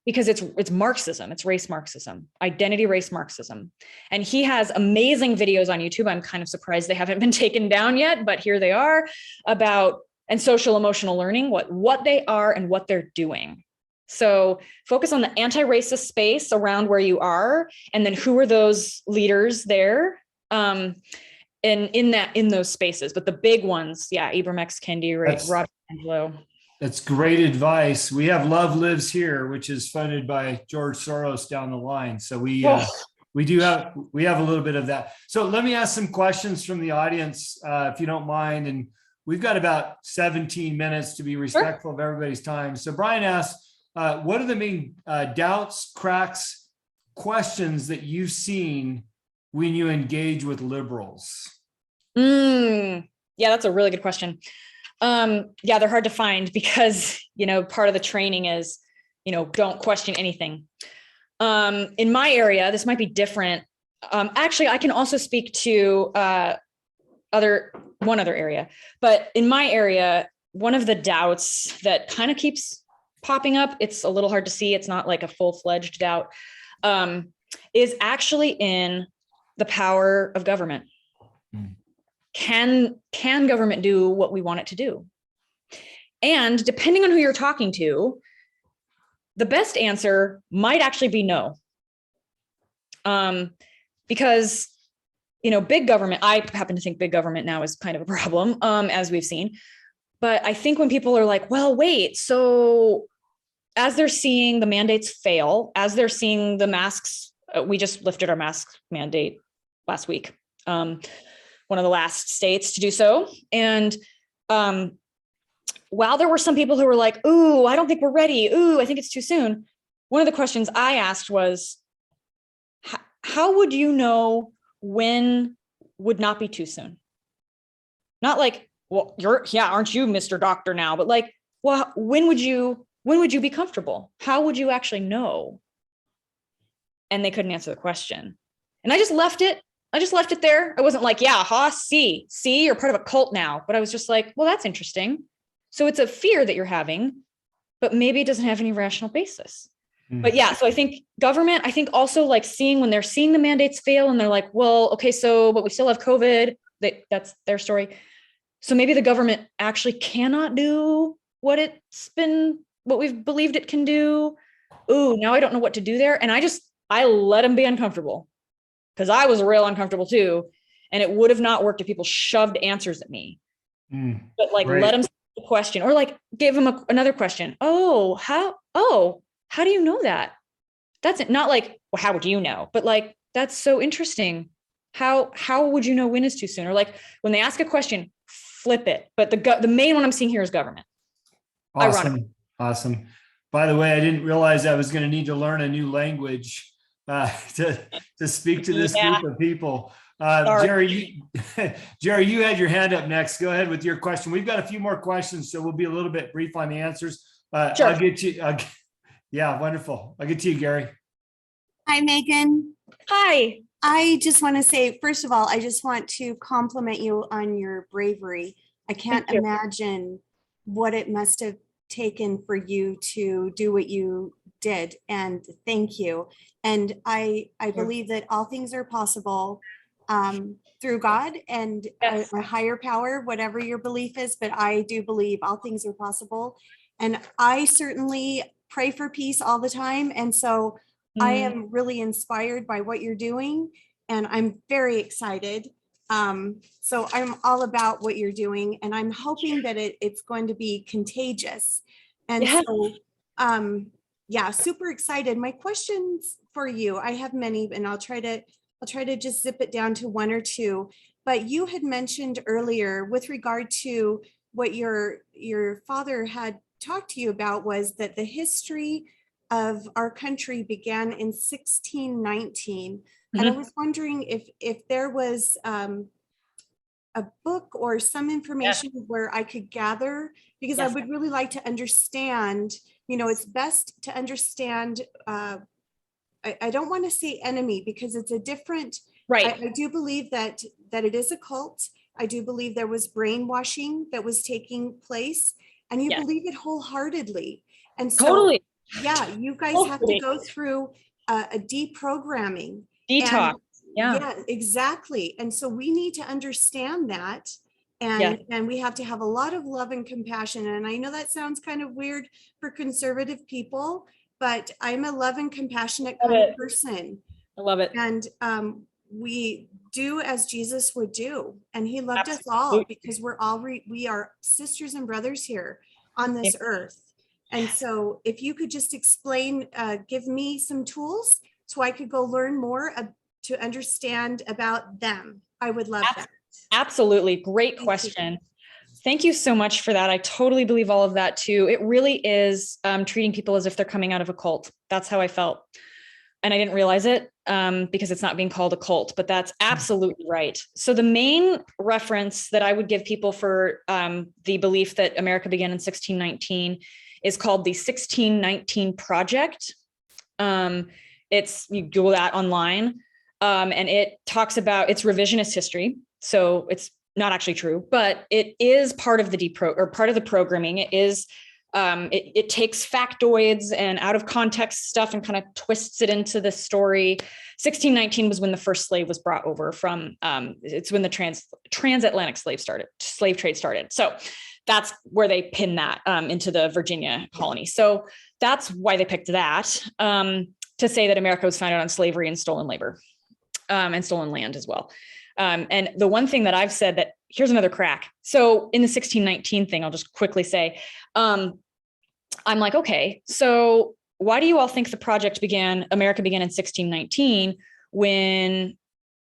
because it's Marxism, it's race Marxism, identity race Marxism. And he has amazing videos on YouTube. I'm kind of surprised they haven't been taken down yet, but here they are, about and social emotional learning, what they are and what they're doing. So focus on the anti-racist space around where you are, and then who are those leaders there in those spaces. But the big ones, yeah, Ibram X. Kendi, Robert Angelo. That's great advice. We have Love Lives Here, which is funded by George Soros down the line. So we have a little bit of that. So let me ask some questions from the audience, if you don't mind. And we've got about 17 minutes to be respectful of everybody's time. So Brian asked, what are the main doubts, cracks, questions that you've seen when you engage with liberals? Yeah, that's a really good question. Yeah, they're hard to find because, part of the training is, don't question anything. In my area, this might be different. Actually, I can also speak to one other area, but in my area, one of the doubts that kind of keeps popping up, it's a little hard to see, it's not like a full-fledged doubt, is actually in the power of government. Can government do what we want it to do? And depending on who you're talking to, the best answer might actually be no. Because, big government, I happen to think big government now is kind of a problem, as we've seen. But I think when people are like, well, wait, so as they're seeing the mandates fail, as they're seeing the masks, we just lifted our mask mandate last week. One of the last states to do so. And while there were some people who were like, ooh, I don't think we're ready. Ooh, I think it's too soon. One of the questions I asked was, how would you know when would not be too soon? Not like, well, aren't you Mr. Doctor now? But like, well, when would you be comfortable? How would you actually know? And they couldn't answer the question. And I just left it there. I wasn't like, yeah, see, you're part of a cult now. But I was just like, well, that's interesting. So it's a fear that you're having, but maybe it doesn't have any rational basis. But yeah, so I think government, I think also like when they're seeing the mandates fail and they're like, well, okay, but we still have COVID. That's their story. So maybe the government actually cannot do what we've believed it can do. Ooh, now I don't know what to do there. And I let them be uncomfortable, because I was real uncomfortable too. And it would have not worked if people shoved answers at me. But like, let them a question, or like give them another question. How do you know that? That's it. Not like, well, how would you know? But like, that's so interesting. How would you know when is too soon? Or like when they ask a question, flip it. But the main one I'm seeing here is government. Awesome. By the way, I didn't realize I was going to need to learn a new language to speak to this group of people. Jerry, you had your hand up next. Go ahead with your question. We've got a few more questions, so we'll be a little bit brief on the answers. Sure. I'll get you. Yeah, wonderful. I'll get to you, Gary. Hi, Megan. Hi. I just want to say, first of all, I just want to compliment you on your bravery. I can't imagine what it must have taken for you to do what you did. And thank you. And I believe that all things are possible through God and a higher power, whatever your belief is. But I do believe all things are possible. And I certainly pray for peace all the time. And so I am really inspired by what you're doing. And I'm very excited. So I'm all about what you're doing. And I'm hoping that it's going to be contagious. And so, super excited. My questions for you, I have many, and I'll try to just zip it down to one or two. But you had mentioned earlier with regard to what your father had talked to you about, was that the history of our country began in 1619. And I was wondering if there was a book or some information where I could gather, because I would really like to understand, it's best to understand, I don't want to say enemy, because it's a different, right. I do believe that it is a cult, I do believe there was brainwashing that was taking place, and you Yes. believe it wholeheartedly. And so, Totally. yeah, you guys have to Totally. go through a deprogramming. Detox. And Yeah. yeah, exactly. And so we need to understand that. Yeah. And we have to have a lot of love and compassion. And I know that sounds kind of weird for conservative people, but I'm a love and compassionate Love kind of it. person. I love it. And we do as Jesus would do. And he loved us all Absolutely. because we are sisters and brothers here on this earth. And so if you could just explain, give me some tools so I could go learn more to understand about them. I would love that. Absolutely. Great question. Thank you so much for that. I totally believe all of that too. It really is treating people as if they're coming out of a cult. That's how I felt. And I didn't realize it because it's not being called a cult, but that's absolutely right. So the main reference that I would give people for the belief that America began in 1619 is called the 1619 Project. You Google that online, and it talks about it's revisionist history. So it's not actually true, but it is part of the part of the programming. It is it takes factoids and out of context stuff and kind of twists it into the story. 1619 was when the first slave was brought over from, it's when the transatlantic slave trade started. So that's where they pin that into the Virginia colony. So that's why they picked that to say that America was founded on slavery and stolen labor and stolen land as well. And the one thing that I've said that here's another crack. So in the 1619 thing, I'll just quickly say, I'm like, okay, so why do you all think America began in 1619 when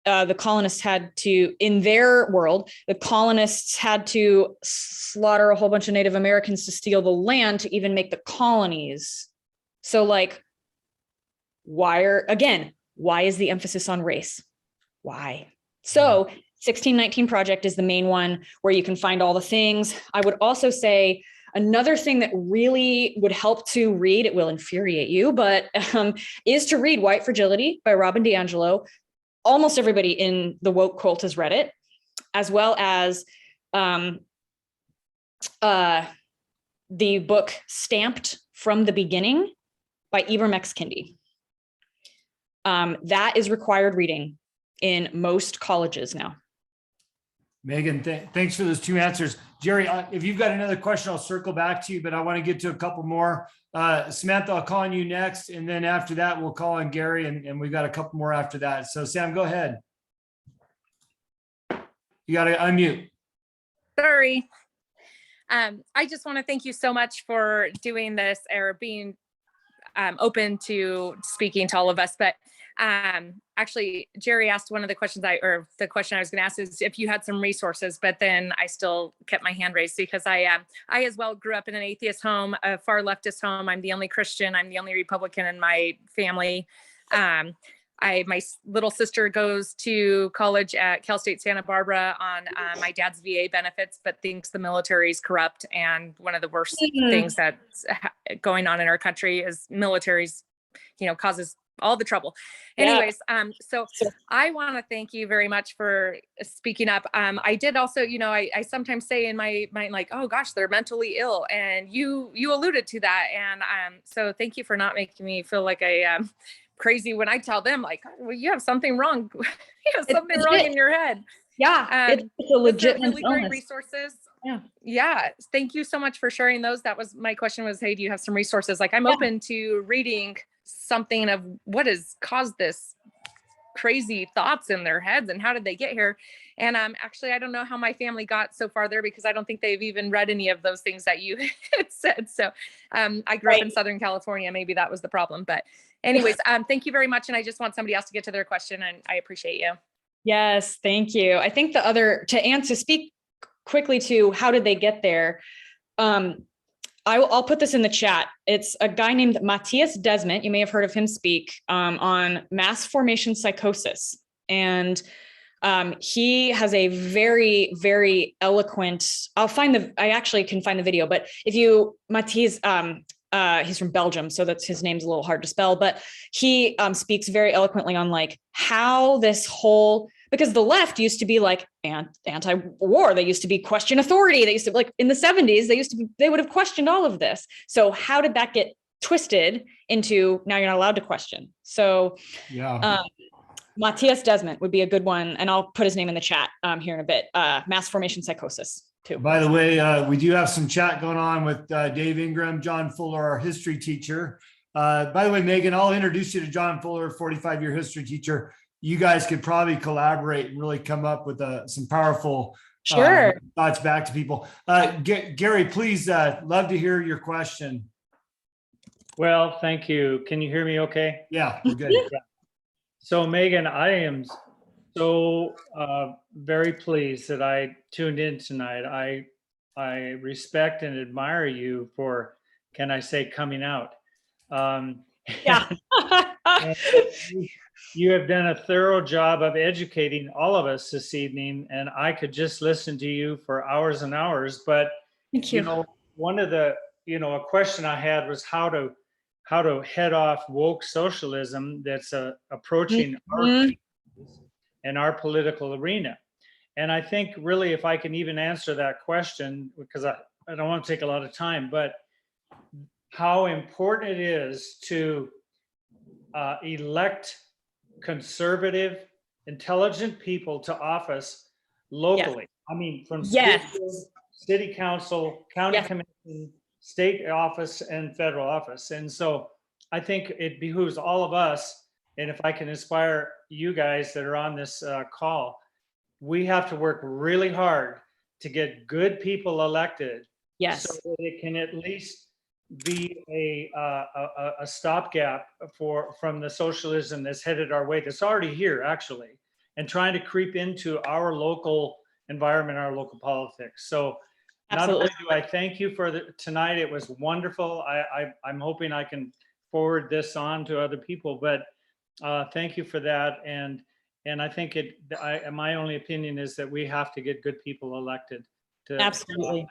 the colonists had to, in their world, the colonists had to slaughter a whole bunch of Native Americans to steal the land to even make the colonies? So like, why is the emphasis on race? Why? So 1619 Project is the main one where you can find all the things. I would also say another thing that really would help to read, it will infuriate you, but is to read White Fragility by Robin DiAngelo. Almost everybody in the woke cult has read it, as well as the book Stamped from the Beginning by Ibram X. Kendi. That is required reading in most colleges now. Megan, thanks for those two answers. Jerry, if you've got another question, I'll circle back to you, but I want to get to a couple more. Samantha, I'll call on you next. And then after that, we'll call on Gary, and we've got a couple more after that. So Sam, go ahead. You got to unmute. Sorry. I just want to thank you so much for doing this or being open to speaking to all of us. But actually, Jerry asked one of the questions the question I was going to ask is if you had some resources, but then I still kept my hand raised because I as well grew up in an atheist home, a far leftist home. I'm the only Christian. I'm the only Republican in my family. My little sister goes to college at Cal State Santa Barbara on my dad's VA benefits, but thinks the military is corrupt. And one of the worst things that's going on in our country is military's, causes all the trouble. Anyways, so I want to thank you very much for speaking up. I did also, I sometimes say in my mind, like, oh gosh, they're mentally ill. And you alluded to that. And so thank you for not making me feel like crazy when I tell them like, well, you have something wrong. You have something wrong in your head. Yeah. It's a legit really great resources. Yeah. Thank you so much for sharing those. That was my question was, hey, do you have some resources? Like I'm open to reading something of what has caused this crazy thoughts in their heads and how did they get here? And actually, I don't know how my family got so far there because I don't think they've even read any of those things that you had said. So I grew up in Southern California. Maybe that was the problem. But anyways, thank you very much. And I just want somebody else to get to their question and I appreciate you. Yes, thank you. I think speak quickly to how did they get there? I'll put this in the chat. It's a guy named Matthias Desmet. You may have heard of him speak on mass formation psychosis. And he has a very, very eloquent, I actually can find the video, but Matthias, he's from Belgium, so his name's a little hard to spell, but he speaks very eloquently on like how this whole, because the left used to be like anti-war. They used to be question authority. They used to, like, in the 70s, they would have questioned all of this. So how did that get twisted into now you're not allowed to question? So Yeah. Matthias Desmond would be a good one. And I'll put his name in the chat here in a bit. Mass formation psychosis too. By the way, we do have some chat going on with Dave Ingram, John Fuller, our history teacher. By the way, Megan, I'll introduce you to John Fuller, 45-year history teacher. You guys could probably collaborate and really come up with some powerful thoughts back to people. Gary, please, love to hear your question. Well, thank you. Can you hear me okay? Yeah, we're good. So Megan, I am so very pleased that I tuned in tonight. I respect and admire you for, can I say, coming out. Yeah. You have done a thorough job of educating all of us this evening, and I could just listen to you for hours and hours. But Thank you. you know, one of the, a question I had was how to head off woke socialism that's approaching our and our political arena. And I think really, if I can even answer that question, because I don't want to take a lot of time, but how important it is to elect conservative, intelligent people to office locally. Yes. I mean, from city council, county commission, state office, and federal office. And so I think it behooves all of us, and if I can inspire you guys that are on this call, we have to work really hard to get good people elected. Yes. So that it can at least be a stopgap from the socialism that's headed our way, that's already here actually, and trying to creep into our local environment, our local politics. So absolutely. Not only do I thank you for tonight, it was wonderful. I'm hoping I can forward this on to other people, but thank you for that. And I think my only opinion is that we have to get good people elected. Absolutely.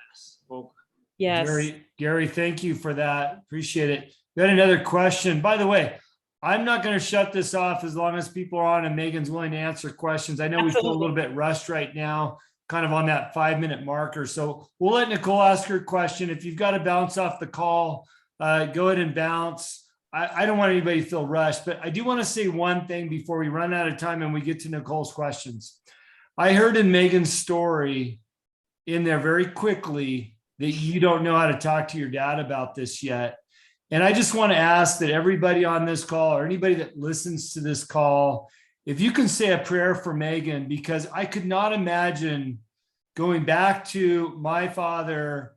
Well, Yes. Gary, thank you for that. Appreciate it. We had another question. By the way, I'm not going to shut this off as long as people are on and Megan's willing to answer questions. I know we feel a little bit rushed right now, kind of on that 5-minute marker. So we'll let Nicole ask her question. If you've got to bounce off the call, go ahead and bounce. I don't want anybody to feel rushed, but I do want to say one thing before we run out of time and we get to Nicole's questions. I heard in Megan's story in there very quickly that you don't know how to talk to your dad about this yet. And I just want to ask that everybody on this call or anybody that listens to this call, if you can say a prayer for Megan, because I could not imagine going back to my father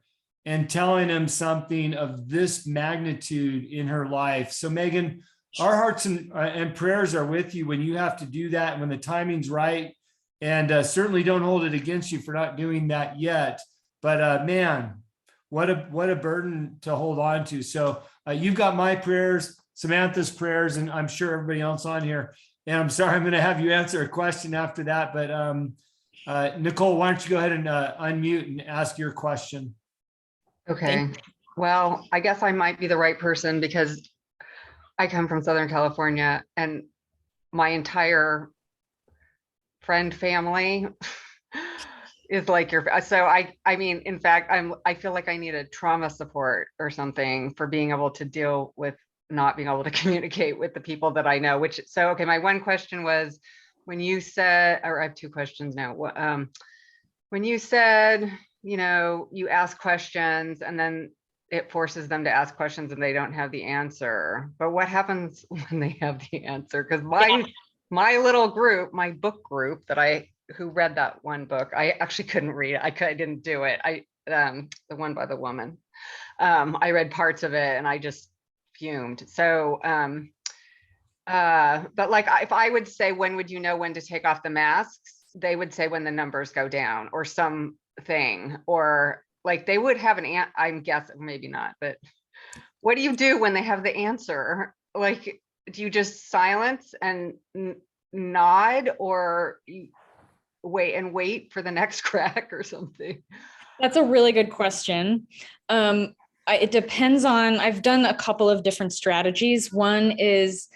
and telling him something of this magnitude in her life. So Megan, our hearts and prayers are with you when you have to do that and when the timing's right. And certainly don't hold it against you for not doing that yet. But man, what a burden to hold on to. So you've got my prayers, Samantha's prayers, and I'm sure everybody else on here. And I'm sorry, I'm going to have you answer a question after that. But Nicole, why don't you go ahead and unmute and ask your question? Okay. Well, I guess I might be the right person because I come from Southern California and my entire friend family is like so I mean, in fact, I feel like I need a trauma support or something for being able to deal with not being able to communicate with the people that I know, so, okay. My one question was when you said, or I have two questions now. When you said, you ask questions and then it forces them to ask questions and they don't have the answer, but what happens when they have the answer? Because my little group, my book group who read that one book, I actually couldn't read it. I didn't do it. The one by the woman. I read parts of it and I just fumed. So, but like, if I would say, when would you know when to take off the masks? They would say when the numbers go down or something, or like they would have I'm guessing, maybe not, but what do you do when they have the answer? Like, do you just silence and nod or wait for the next crack or something? That's a really good question. It depends on, I've done a couple of different strategies. One is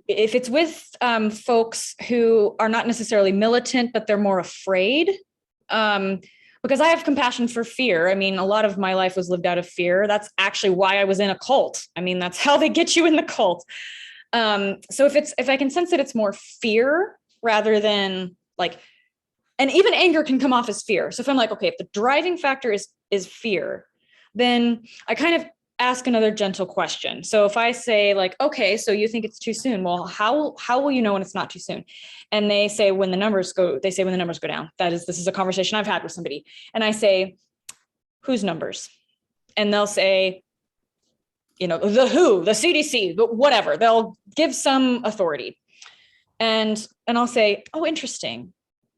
if it's with folks who are not necessarily militant, but they're more afraid, because I have compassion for fear. I mean, a lot of my life was lived out of fear. That's actually why I was in a cult. I mean, that's how they get you in the cult. So if I can sense that it's more fear rather than like, and even anger can come off as fear. So if I'm like, okay, if the driving factor is fear, then I kind of ask another gentle question. So if I say like, okay, so you think it's too soon. Well, how will you know when it's not too soon? And they say when the numbers go down. This is a conversation I've had with somebody. And I say, whose numbers? And they'll say, the WHO, the CDC, but whatever. They'll give some authority. And I'll say, oh, interesting.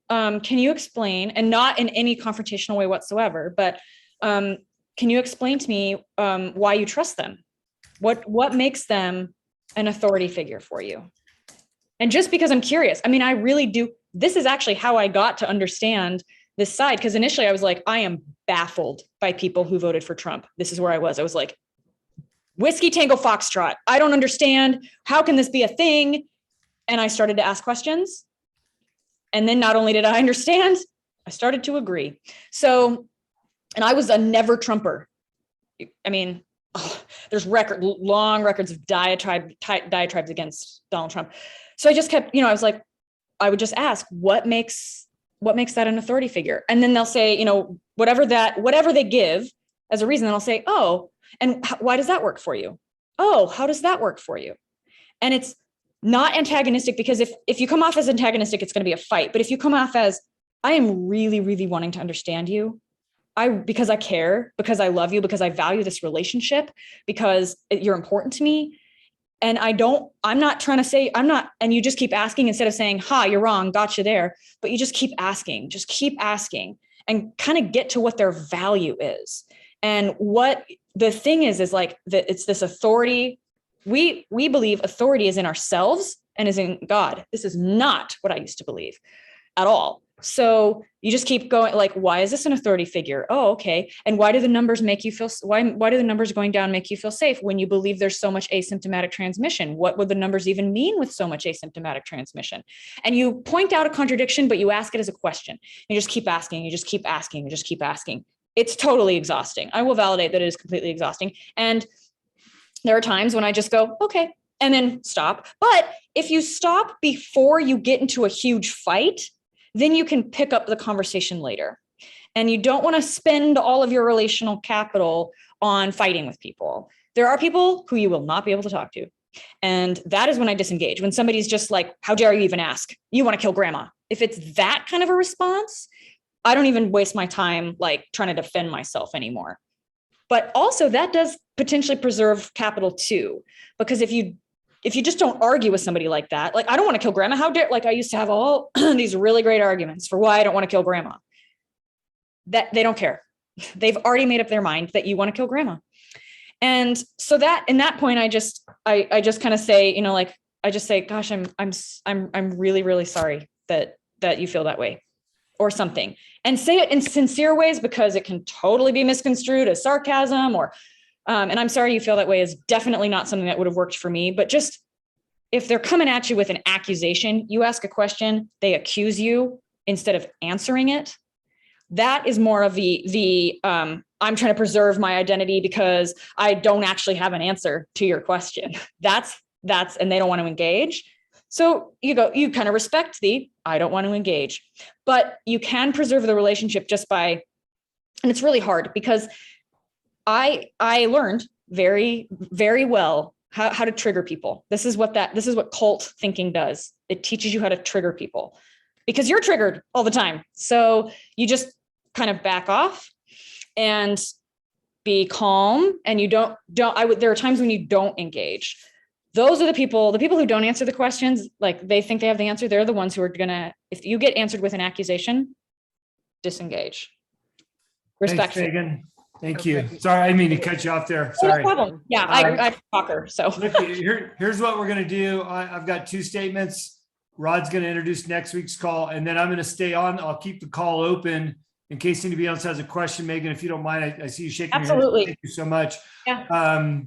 Can you explain, and not in any confrontational way whatsoever, but can you explain to me why you trust them? What makes them an authority figure for you? And just because I'm curious, I mean, I really do. This is actually how I got to understand this side. Because initially I was like, I am baffled by people who voted for Trump. This is where I was. I was like, Whiskey Tango Foxtrot. I don't understand. How can this be a thing? And I started to ask questions. And then not only did I understand, I started to agree. So, and I was a never Trumper. I mean, there's long records of diatribes against Donald Trump. So I just kept, I was like, I would just ask, what makes that an authority figure? And then they'll say, whatever they give as a reason, then I'll say, oh, and why does that work for you? Oh, how does that work for you? And it's not antagonistic, because if you come off as antagonistic, it's going to be a fight. But if you come off as, I am really, really wanting to understand you, because I care, because I love you, because I value this relationship, because you're important to me. And I'm not trying to say, and you just keep asking instead of saying, ha, you're wrong, gotcha there. But you just keep asking and kind of get to what their value is. And what the thing is like that it's this authority. We believe authority is in ourselves and is in God. This is not what I used to believe at all. So you just keep going, like, why is this an authority figure? Oh, okay. And why do the numbers make you feel, why do the numbers going down make you feel safe when you believe there's so much asymptomatic transmission? What would the numbers even mean with so much asymptomatic transmission? And you point out a contradiction, but you ask it as a question. You just keep asking, you just keep asking, you just keep asking. It's totally exhausting. I will validate that it is completely exhausting. And there are times when I just go, okay, and then stop. But if you stop before you get into a huge fight, then you can pick up the conversation later. And you don't want to spend all of your relational capital on fighting with people. There are people who you will not be able to talk to. And that is when I disengage. When somebody's just like, how dare you even ask? You want to kill grandma. If it's that kind of a response, I don't even waste my time like trying to defend myself anymore. But also that does potentially preserve capital too, because if you just don't argue with somebody like that, like, I don't want to kill grandma. How dare, like I used to have all these really great arguments for why I don't want to kill grandma. That they don't care. They've already made up their mind that you want to kill grandma. And so that in that point, I just kind of say, I just say, gosh, I'm really, really sorry that you feel that way or something, and say it in sincere ways, because it can totally be misconstrued as sarcasm or, and I'm sorry you feel that way is definitely not something that would have worked for me. But just if they're coming at you with an accusation, you ask a question, they accuse you instead of answering it. That is more of the I'm trying to preserve my identity because I don't actually have an answer to your question. That's, and they don't want to engage. So you kind of respect I don't want to engage, but you can preserve the relationship just by, and it's really hard because I learned very, very well how to trigger people. This is what cult thinking does. It teaches you how to trigger people because you're triggered all the time. So you just kind of back off and be calm. And you there are times when you don't engage. Those are the people who don't answer the questions, like they think they have the answer. They're the ones who are gonna, if you get answered with an accusation, disengage. Respectful. Thanks, Megan. Thank you. Sorry, I didn't mean to cut you off there. Sorry. No problem. Yeah, I'm a talker. So here's what we're gonna do. I've got two statements. Rod's gonna introduce next week's call, and then I'm gonna stay on. I'll keep the call open in case anybody else has a question. Megan, if you don't mind, I see you shaking your head. Thank you so much. Yeah.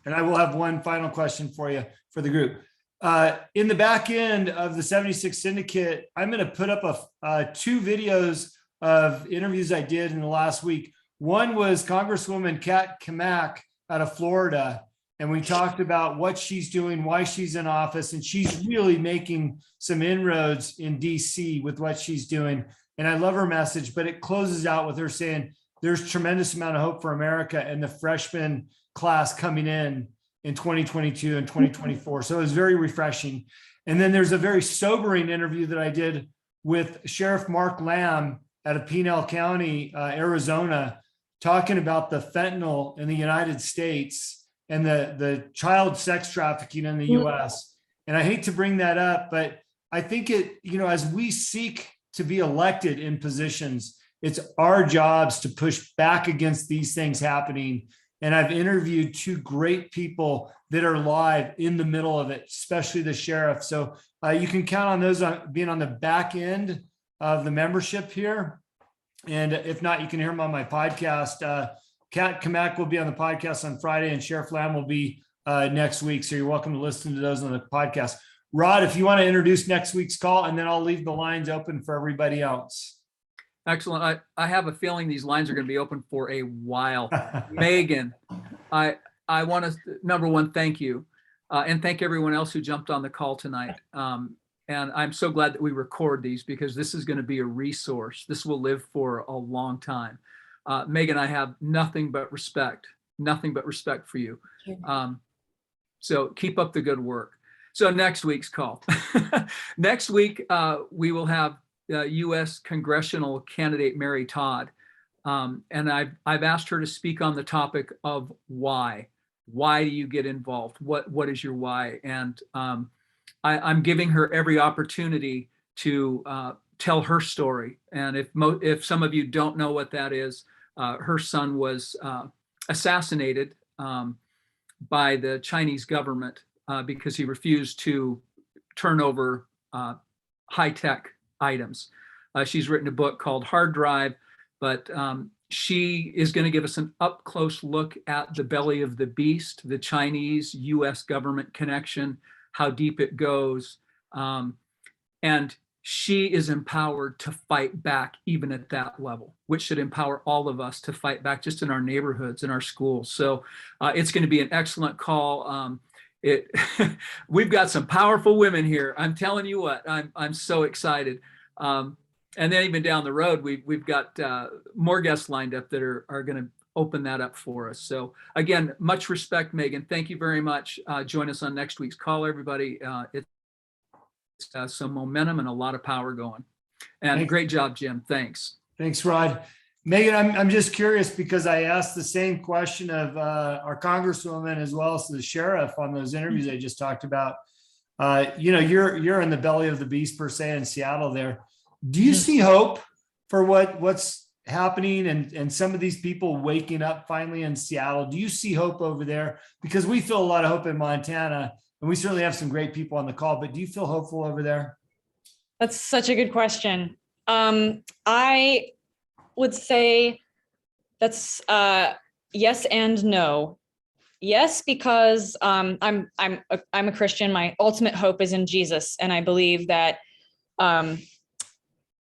And I will have one final question for you for the group. In the back end of the 76 Syndicate, I'm going to put up two videos of interviews I did in the last week. One was Congresswoman Kat Kamak out of Florida, and we talked about what she's doing, why she's in office, and she's really making some inroads in DC with what she's doing. And I love her message, but it closes out with her saying there's tremendous amount of hope for America and the freshman class coming in 2022 and 2024. So it was very refreshing. And then there's a very sobering interview that I did with Sheriff Mark Lamb out of Pinal County, Arizona, talking about the fentanyl in the United States and the child sex trafficking in the US. And I hate to bring that up, but I think as we seek to be elected in positions, it's our jobs to push back against these things happening. And I've interviewed two great people that are live in the middle of it, especially the sheriff. So you can count on those being on the back end of the membership here. And if not, you can hear them on my podcast. Kat Kamak will be on the podcast on Friday, and Sheriff Lamb will be next week. So you're welcome to listen to those on the podcast. Rod, if you want to introduce next week's call, and then I'll leave the lines open for everybody else. Excellent. I have a feeling these lines are going to be open for a while. Megan, I want to, number one, thank you. And thank everyone else who jumped on the call tonight. And I'm so glad that we record these, because this is going to be a resource. This will live for a long time. Megan, I have nothing but respect for you. So keep up the good work. So next week's call. Next week, we will have U.S. congressional candidate Mary Todd. And I've asked her to speak on the topic of why. Why do you get involved? What is your why? And I'm giving her every opportunity to tell her story. And if some of you don't know what that is, her son was assassinated by the Chinese government because he refused to turn over high-tech items. She's written a book called Hard Drive, but she is going to give us an up-close look at the belly of the beast, the Chinese-US government connection, how deep it goes. And she is empowered to fight back even at that level, which should empower all of us to fight back just in our neighborhoods, in our schools. So it's going to be an excellent call. We've got some powerful women here. I'm telling you what, I'm so excited. And then even down the road, we've got more guests lined up that are going to open that up for us. So again, much respect, Megan. Thank you very much. Join us on next week's call, everybody. It's some momentum and a lot of power going. And Thanks. Great job, Jim. Thanks. Thanks, Rod. Megan, I'm just curious because I asked the same question of our Congresswoman as well as the sheriff on those interviews I just talked about. You're in the belly of the beast per se in Seattle there. Do you see hope for what's happening and some of these people waking up finally in Seattle? Do you see hope over there? Because we feel a lot of hope in Montana, and we certainly have some great people on the call, but do you feel hopeful over there? That's such a good question. I would say that's yes and no. Yes, because I'm a Christian. My ultimate hope is in Jesus, and I believe that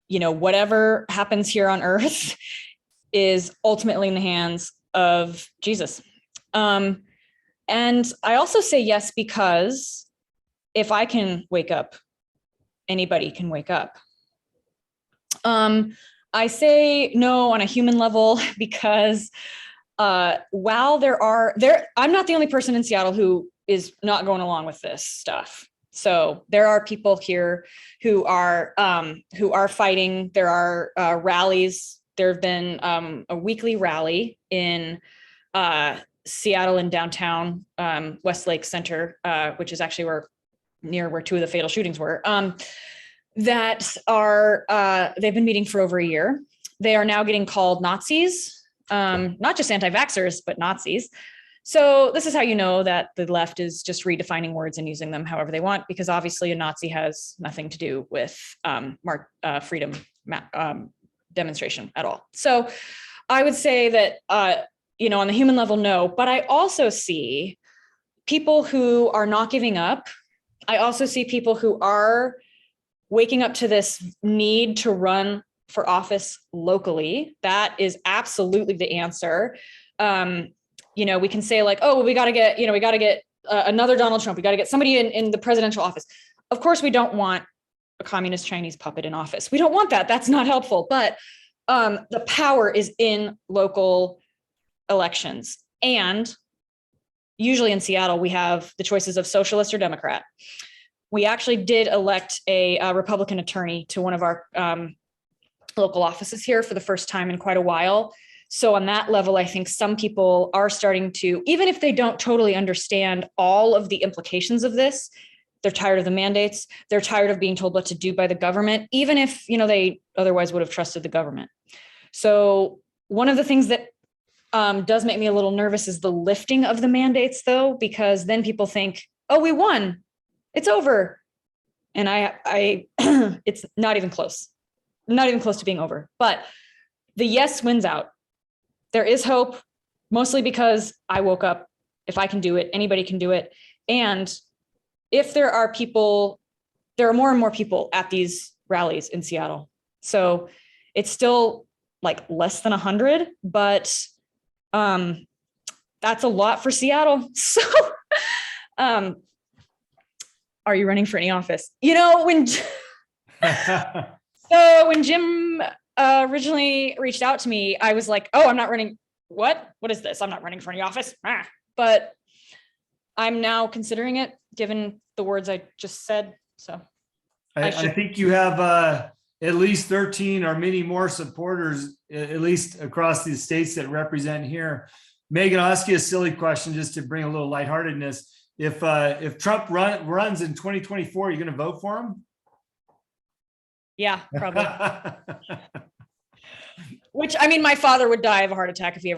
whatever happens here on earth is ultimately in the hands of Jesus. And I also say yes because if I can wake up, anybody can wake up. I say no on a human level because while I'm not the only person in Seattle who is not going along with this stuff. So there are people here who are fighting. There are rallies. There have been a weekly rally in Seattle in downtown Westlake Center, which is actually near where two of the fatal shootings were. That are they've been meeting for over a year. They are now getting called Nazis, not just anti-vaxxers, but Nazis. So this is how you know that the left is just redefining words and using them however they want, because obviously a Nazi has nothing to do with freedom demonstration at all. So I would say that, on the human level, no, but I also see people who are not giving up I also see people who are waking up to this need to run for office locally. That is absolutely the answer. We can say like, oh, well, we got to get another Donald Trump. We got to get somebody in the presidential office. Of course, we don't want a communist Chinese puppet in office. We don't want that. That's not helpful. But the power is in local elections. And usually in Seattle, we have the choices of socialist or Democrat. We actually did elect a Republican attorney to one of our local offices here for the first time in quite a while. So on that level, I think some people are starting to, even if they don't totally understand all of the implications of this, they're tired of the mandates. They're tired of being told what to do by the government, even if, they otherwise would have trusted the government. So one of the things that does make me a little nervous is the lifting of the mandates, though, because then people think, oh, we won. It's over. And I it's not even close to being over. But the yes wins out. There is hope, mostly because I woke up. If I can do it, anybody can do it. And if there are more and more people at these rallies in Seattle. So it's still like less than 100, but that's a lot for Seattle. So are you running for any office? When Jim originally reached out to me, I was like, oh, I'm not running. What is this? I'm not running for any office. But I'm now considering it, given the words I just said. So I think you have at least 13 or many more supporters, at least across the states that represent here. Megan, I'll ask you a silly question just to bring a little lightheartedness. If Trump runs in 2024, are you going to vote for him? Yeah, probably. Which, my father would die of a heart attack if he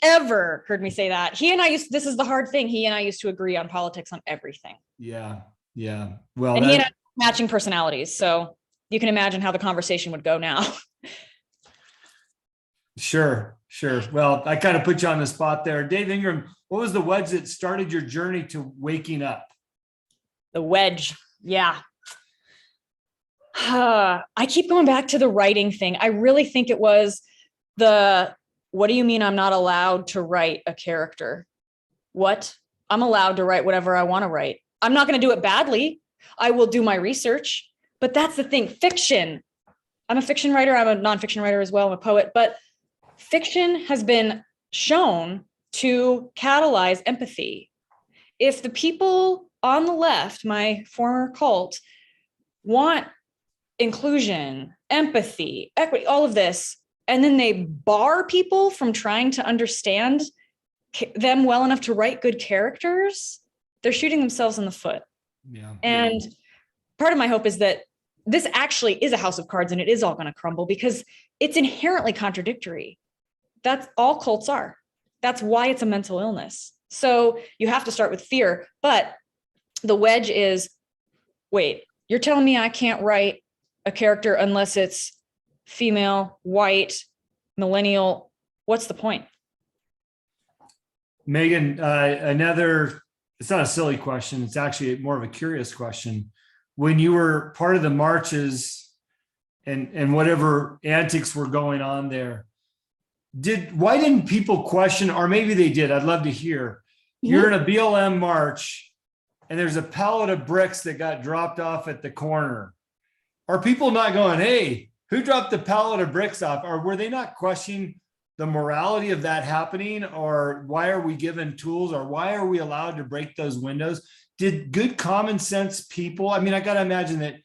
ever heard me say that. This is the hard thing. He and I used to agree on politics on everything. Yeah. Well, and he and I have matching personalities. So you can imagine how the conversation would go now. Sure. Well, I kind of put you on the spot there. Dave Ingram, what was the wedge that started your journey to waking up? The wedge. Yeah. I keep going back to the writing thing. I really think it was what do you mean I'm not allowed to write a character? What? I'm allowed to write whatever I want to write. I'm not going to do it badly. I will do my research, but that's the thing. Fiction. I'm a fiction writer. I'm a nonfiction writer as well. I'm a poet, but fiction has been shown to catalyze empathy. If the people on the left, my former cult, want inclusion, empathy, equity, all of this, and then they bar people from trying to understand them well enough to write good characters, they're shooting themselves in the foot. Yeah. And part of my hope is that this actually is a house of cards and it is all going to crumble because it's inherently contradictory. That's all cults are. That's why it's a mental illness. So you have to start with fear. But the wedge is, wait, you're telling me I can't write a character unless it's female, white, millennial? What's the point? Megan, it's not a silly question. It's actually more of a curious question. When you were part of the marches and whatever antics were going on there, why didn't people question, or maybe they did, I'd love to hear. You're in a BLM march and there's a pallet of bricks that got dropped off at the corner. Are people not going, hey, who dropped the pallet of bricks off? Or were they not questioning the morality of that happening? Or why are we given tools? Or why are we allowed to break those windows? Did good common sense people, I got to imagine that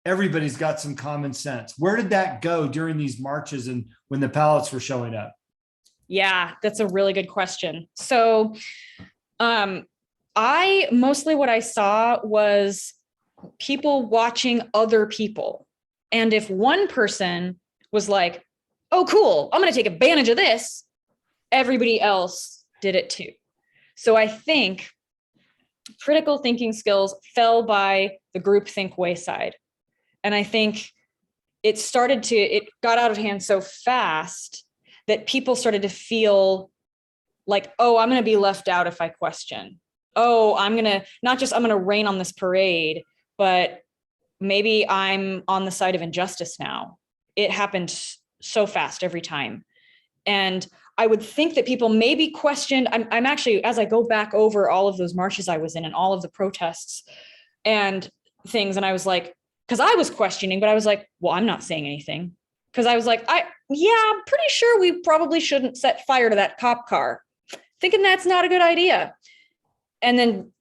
everybody's got some common sense. Where did that go during these marches and when the pallets were showing up? Yeah, that's a really good question. So what I saw was people watching other people. And if one person was like, oh, cool, I'm going to take advantage of this, everybody else did it too. So I think critical thinking skills fell by the groupthink wayside. And I think it got out of hand so fast that people started to feel like, oh, I'm going to be left out if I question. oh, I'm gonna rain on this parade, but maybe I'm on the side of injustice now. It happened so fast every time. And I would think that people maybe questioned, I'm actually, as I go back over all of those marches I was in and all of the protests and things, and I was like, because I was questioning, but I was like, well, I'm not saying anything. Because I was like, I'm pretty sure we probably shouldn't set fire to that cop car. Thinking that's not a good idea. And then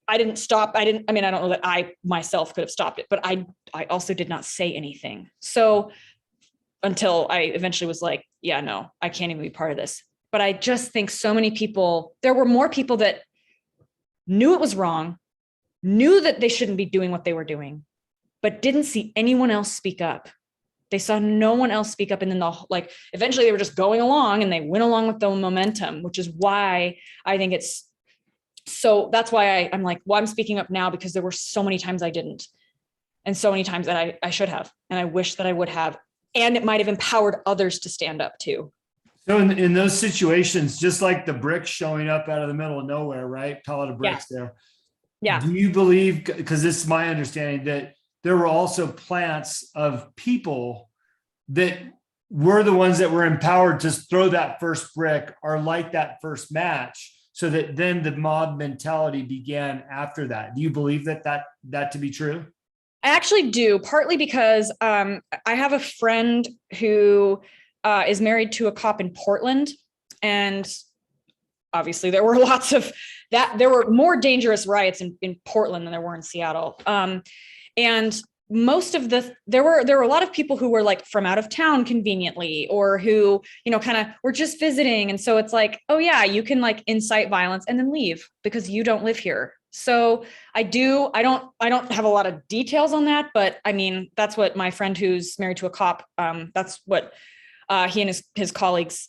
I didn't stop. I don't know that I myself could have stopped it, but I also did not say anything. So until I eventually was like, yeah, no, I can't even be part of this. But I just think so many people, there were more people that knew it was wrong, knew that they shouldn't be doing what they were doing, but didn't see anyone else speak up. They saw no one else speak up. And then eventually they were just going along and they went along with the momentum, which is why I think that's why I'm like, well, I'm speaking up now because there were so many times I didn't. And so many times that I should have, and I wish that I would have, and it might've empowered others to stand up too. So in those situations, just like the bricks showing up out of the middle of nowhere, right? Pallet of bricks there. Yeah. Do you believe, because this is my understanding, that there were also plants of people that were the ones that were empowered to throw that first brick or light that first match, so that then the mob mentality began after that? Do you believe that to be true? I actually do, partly because I have a friend who is married to a cop in Portland, and obviously there were lots of that. There were more dangerous riots in Portland than there were in Seattle. And most of there were a lot of people who were like from out of town conveniently, or who, kind of were just visiting. And so it's like, oh yeah, you can like incite violence and then leave because you don't live here. So I don't have a lot of details on that, but I mean, that's what my friend who's married to a cop, that's what he and his colleagues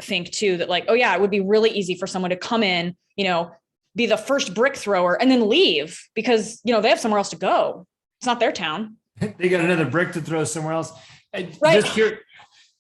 think too, that like, oh yeah, it would be really easy for someone to come in, be the first brick thrower and then leave because, they have somewhere else to go. It's not their town. They got another brick to throw somewhere else. Right.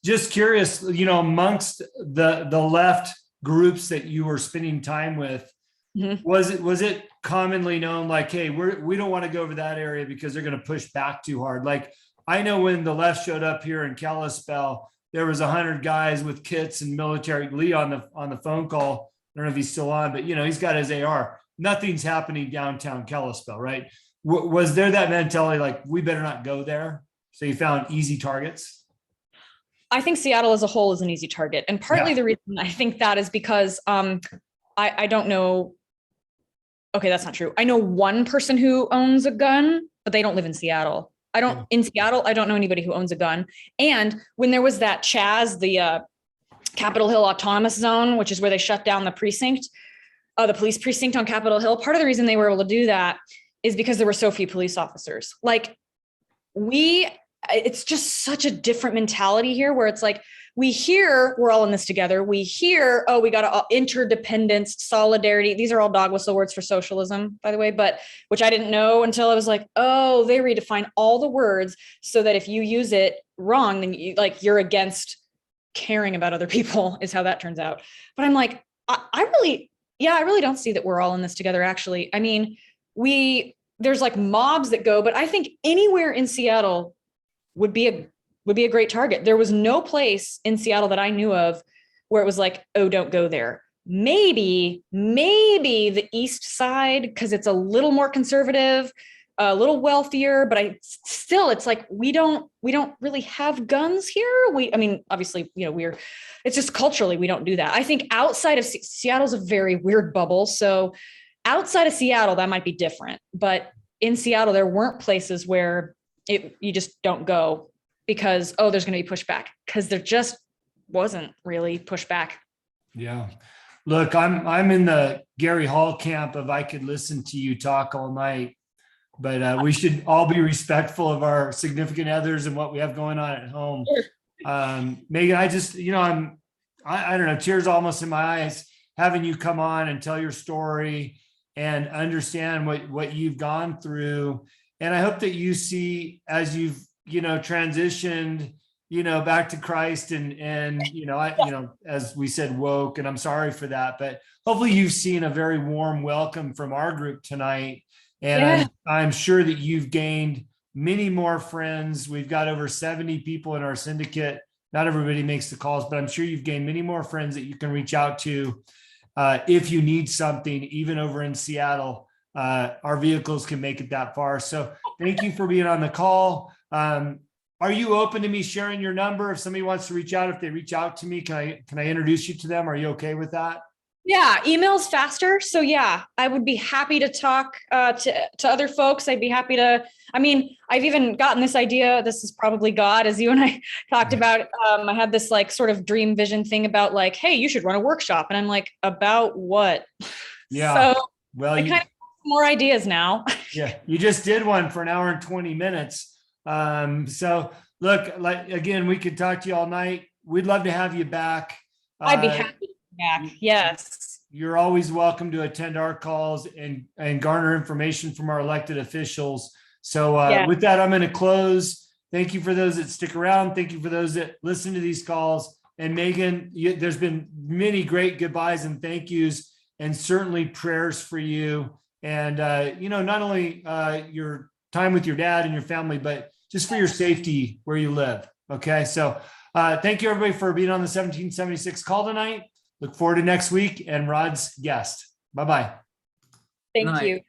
Just curious, amongst the left groups that you were spending time with, Mm-hmm. was it commonly known like, hey, we don't want to go over that area because they're going to push back too hard? Like, I know when the left showed up here in Kalispell, there was 100 guys with kits and military. Lee on the phone call, I don't know if he's still on, but he's got his AR. Nothing's happening downtown Kalispell, right? Was there that mentality like, we better not go there? So you found easy targets? I think Seattle as a whole is an easy target. And partly the reason I think that is because I don't know. Okay, that's not true. I know one person who owns a gun, but they don't live in Seattle. In Seattle, I don't know anybody who owns a gun. And when there was that Chaz, the Capitol Hill Autonomous Zone, which is where they shut down the precinct, the police precinct on Capitol Hill, part of the reason they were able to do that is because there were so few police officers. Like it's just such a different mentality here where it's like, we hear we're all in this together. We hear, oh, we got interdependence, solidarity. These are all dog whistle words for socialism, by the way, but which I didn't know until I was like, oh, they redefine all the words so that if you use it wrong, then you're against caring about other people is how that turns out. But I'm like, I really don't see that we're all in this together. Actually, I mean, there's like mobs that go, but I think anywhere in Seattle would be a great target. There was no place in Seattle that I knew of where it was like, oh, don't go there. Maybe the east side, because it's a little more conservative, a little wealthier, but it's like, we don't really have guns here. Obviously, it's just culturally, we don't do that. I think outside of Seattle's a very weird bubble. So outside of Seattle, that might be different, but in Seattle, there weren't places where you just don't go because, oh, there's going to be pushback, because there just wasn't really pushback. Yeah. Look, I'm in the Gary Hall camp of I could listen to you talk all night, but we should all be respectful of our significant others and what we have going on at home. Megan, I just, I don't know, tears almost in my eyes having you come on and tell your story and understand what you've gone through. And I hope that you see, as you've, transitioned back to Christ and as we said, woke, and I'm sorry for that, but hopefully you've seen a very warm welcome from our group tonight. And Yeah. I'm sure that you've gained many more friends. We've got over 70 people in our syndicate. Not everybody makes the calls, but I'm sure you've gained many more friends that you can reach out to if you need something, even over in Seattle. Our vehicles can make it that far. So thank you for being on the call. Are you open to me sharing your number? If somebody wants to reach out, if they reach out to me, can I introduce you to them? Are you okay with that? Yeah, email's faster. So yeah, I would be happy to talk to other folks. I'd be happy to, I've even gotten this idea. This is probably God, as you and I talked about. I had this like sort of dream vision thing about like, hey, you should run a workshop. And I'm like, about what? Yeah. So Well, I kind of have more ideas now. Yeah, you just did one for an hour and 20 minutes. So look, like, again, we could talk to you all night. We'd love to have you back. I'd be happy to be back. Yes. You're always welcome to attend our calls and garner information from our elected officials. So with that, I'm going to close. Thank you for those that stick around. Thank you for those that listen to these calls. And Megan, there's been many great goodbyes and thank yous, and certainly prayers for you. And, not only your time with your dad and your family, but just for your safety where you live. Okay. So thank you everybody for being on the 1776 call tonight. Look forward to next week and Rod's guest. Bye-bye. Thank Night. you.